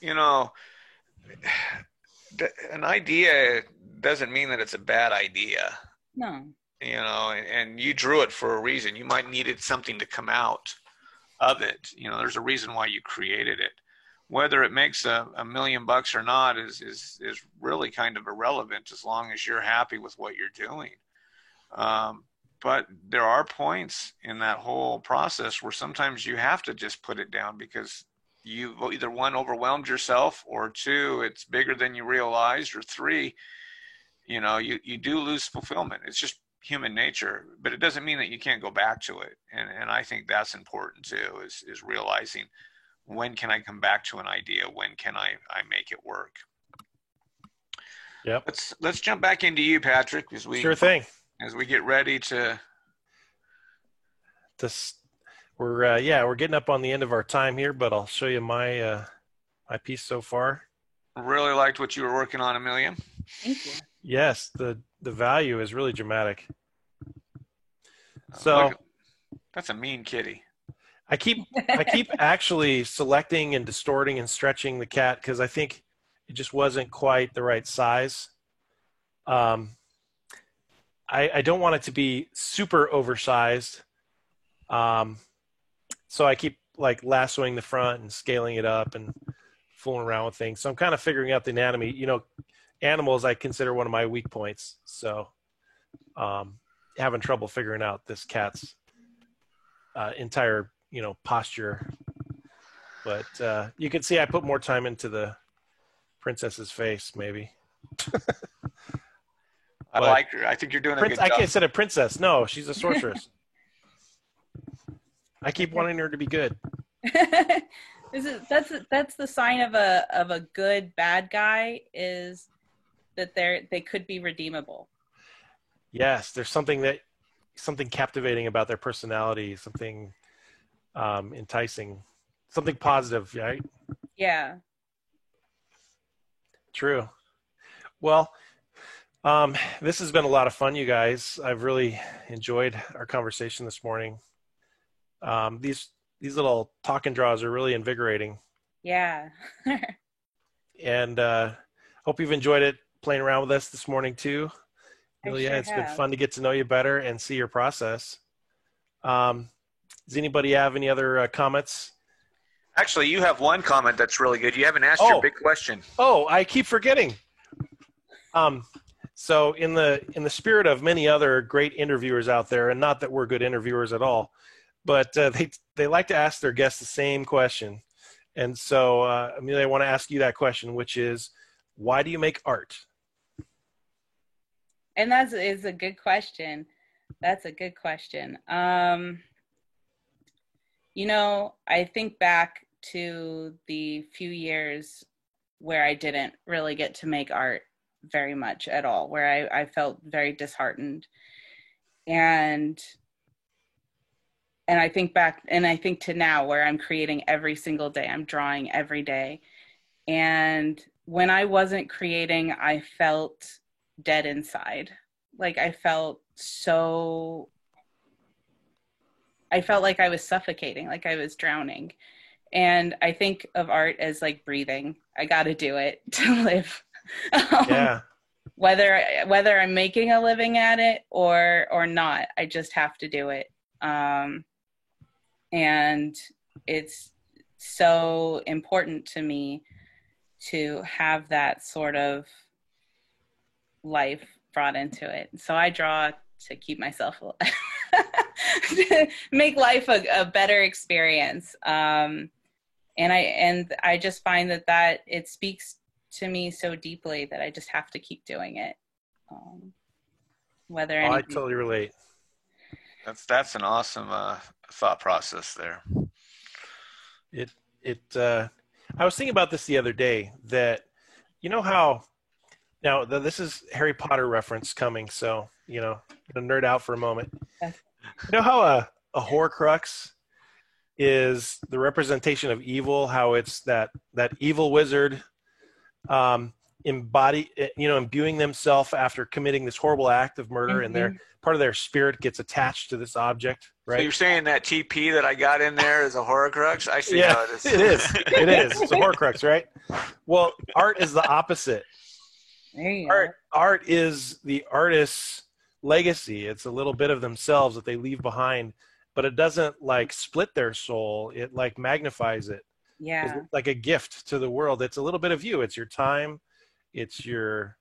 you know, an idea doesn't mean that it's a bad idea, No. you know, and you drew it for a reason. You might needed something to come out of it. You know, there's a reason why you created it. Whether it makes a million bucks or not is really kind of irrelevant as long as you're happy with what you're doing. Um, but there are points in that whole process where sometimes you have to just put it down because you either one overwhelmed yourself, or two, it's bigger than you realized, or three, you know, you do lose fulfillment. It's just human nature, but it doesn't mean that you can't go back to it. And I think that's important too, is realizing, when can I come back to an idea? When can I make it work? Yep. Let's jump back into you, Patrick, Sure thing. as we get ready to. This we're getting up on the end of our time here, but I'll show you my my piece so far. Really liked what you were working on, Amelia. Thank you. Yes, the value is really dramatic. So that's a mean kitty. I keep actually selecting and distorting and stretching the cat because I think it just wasn't quite the right size. I don't want it to be super oversized. So I keep like lassoing the front and scaling it up and fooling around with things. So I'm kind of figuring out the anatomy. You know, animals I consider one of my weak points. So having trouble figuring out this cat's entire, you know, posture. But you can see I put more time into the princess's face, maybe. I like her. I think you're doing a good job. I said a princess. No, she's a sorceress. I keep wanting her to be good. That's the sign of a good bad guy, is that they could be redeemable. Yes, there's something captivating about their personality, something enticing, something positive, right? Yeah. True. Well, this has been a lot of fun, you guys. I've really enjoyed our conversation this morning. These little talk and draws are really invigorating. Yeah. And hope you've enjoyed it playing around with us this morning too. Amelia, it's been fun to get to know you better and see your process. Does anybody have any other comments? Actually, you have one comment that's really good. You haven't asked your big question. Oh, I keep forgetting. So in the spirit of many other great interviewers out there, and not that we're good interviewers at all, but they like to ask their guests the same question. And so, Amelia, I want to ask you that question, which is, why do you make art? And that is a good question. That's a good question. You know, I think back to the few years where I didn't really get to make art very much at all, where I felt very disheartened. And I think back, and I think to now, where I'm creating every single day, I'm drawing every day. And when I wasn't creating, I felt dead inside. Like I felt like I was suffocating, like I was drowning. And I think of art as like breathing. I got to do it to live. Yeah. Whether I'm making a living at it or not, I just have to do it. And it's so important to me to have that sort of life brought into it. So I draw to keep myself alive, to make life a better experience. And I just find that it speaks to me so deeply that I just have to keep doing it. I totally relate. That's an awesome thought process there. I was thinking about this the other day, that you know how now this is Harry Potter reference coming, so you know, I'm gonna nerd out for a moment. You know how a Horcrux is the representation of evil, how it's that evil wizard imbuing themselves after committing this horrible act of murder, and their part of their spirit gets attached to this object, right? So you're saying that TP that I got in there is a Horcrux? I see how it is. It is. It's a Horcrux, right? Well, art is the opposite. There you go. Art is the artist's legacy. It's a little bit of themselves that they leave behind, but it doesn't like split their soul. It like magnifies it. Yeah. It's like a gift to the world. It's a little bit of you. It's your time. It's your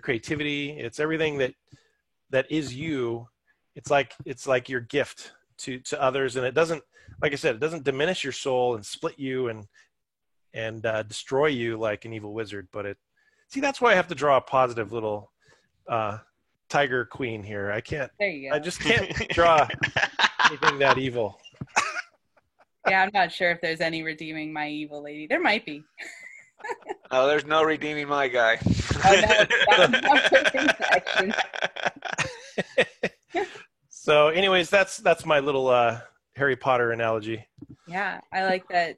creativity. It's everything that is you. It's like your gift to others, and it doesn't, like I said, it doesn't diminish your soul and split you and destroy you like an evil wizard. But that's why I have to draw a positive little tiger queen here. There you go. I just can't draw anything that evil. Yeah, I'm not sure if there's any redeeming my evil lady. There might be. Oh, there's no redeeming my guy. Oh, no, that's not So anyways, that's my little Harry Potter analogy. Yeah, I like that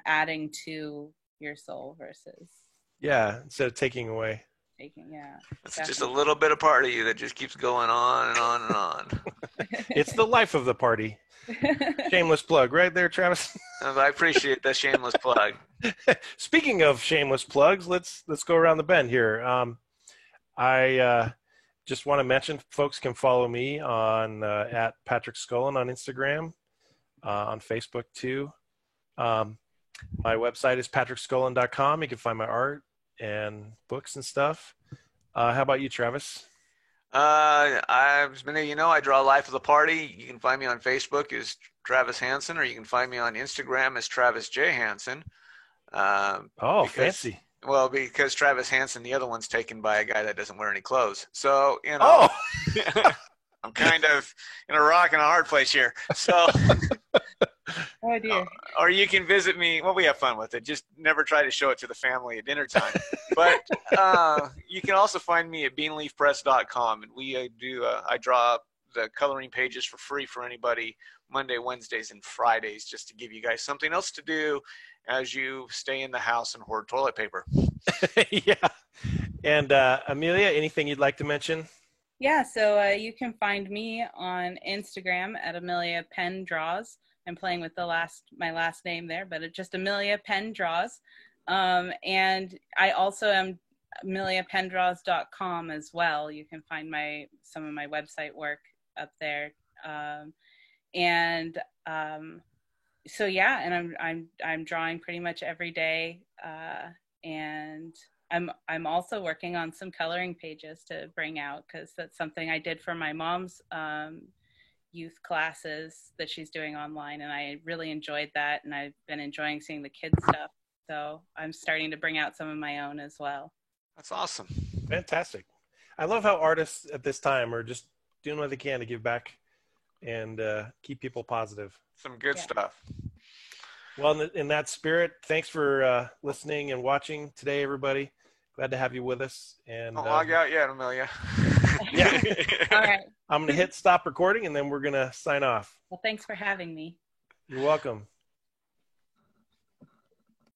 adding to your soul versus Yeah, instead of taking away. taking. Yeah, It's just a little bit of part of you that just keeps going on and on and on. It's the life of the party. Shameless plug right there, Travis. I appreciate that shameless plug. Speaking of shameless plugs, let's go around the bend here. I just want to mention folks can follow me on at Patrick Scullin on Instagram, on Facebook too. My website is patrickscullin.com. You can find my art and books and stuff. How about you, Travis? As many of you know, I draw Life of the Party. You can find me on Facebook as Travis Hansen, or you can find me on Instagram as Travis J. Hansen. Fancy. Well, because Travis Hansen, the other one's taken by a guy that doesn't wear any clothes. So, you know, I'm kind of in a rock and a hard place here. So, oh dear. or you can visit me. Well, we have fun with it. Just never try to show it to the family at dinner time. But you can also find me at beanleafpress.com. And I draw the coloring pages for free for anybody Monday, Wednesdays, and Fridays, just to give you guys something else to do as you stay in the house and hoard toilet paper. Yeah. And Amelia, anything you'd like to mention? Yeah, so you can find me on Instagram at Amelia Penn Draws. I'm playing with my last name there, but it's just Amelia Penn Draws. And I also am AmeliaPennDraws.com as well. You can find some of my website work up there. So yeah, and I'm drawing pretty much every day, and I'm also working on some coloring pages to bring out, because that's something I did for my mom's youth classes that she's doing online, and I really enjoyed that, and I've been enjoying seeing the kids stuff. So I'm starting to bring out some of my own as well. That's awesome. Fantastic. I love how artists at this time are just doing what they can to give back and keep people positive. Some good stuff. Well, in that spirit, thanks for listening and watching today, everybody. Glad to have you with us. And don't log out yet, Amelia. Yeah. All right. I'm going to hit stop recording, and then we're going to sign off. Well, thanks for having me. You're welcome.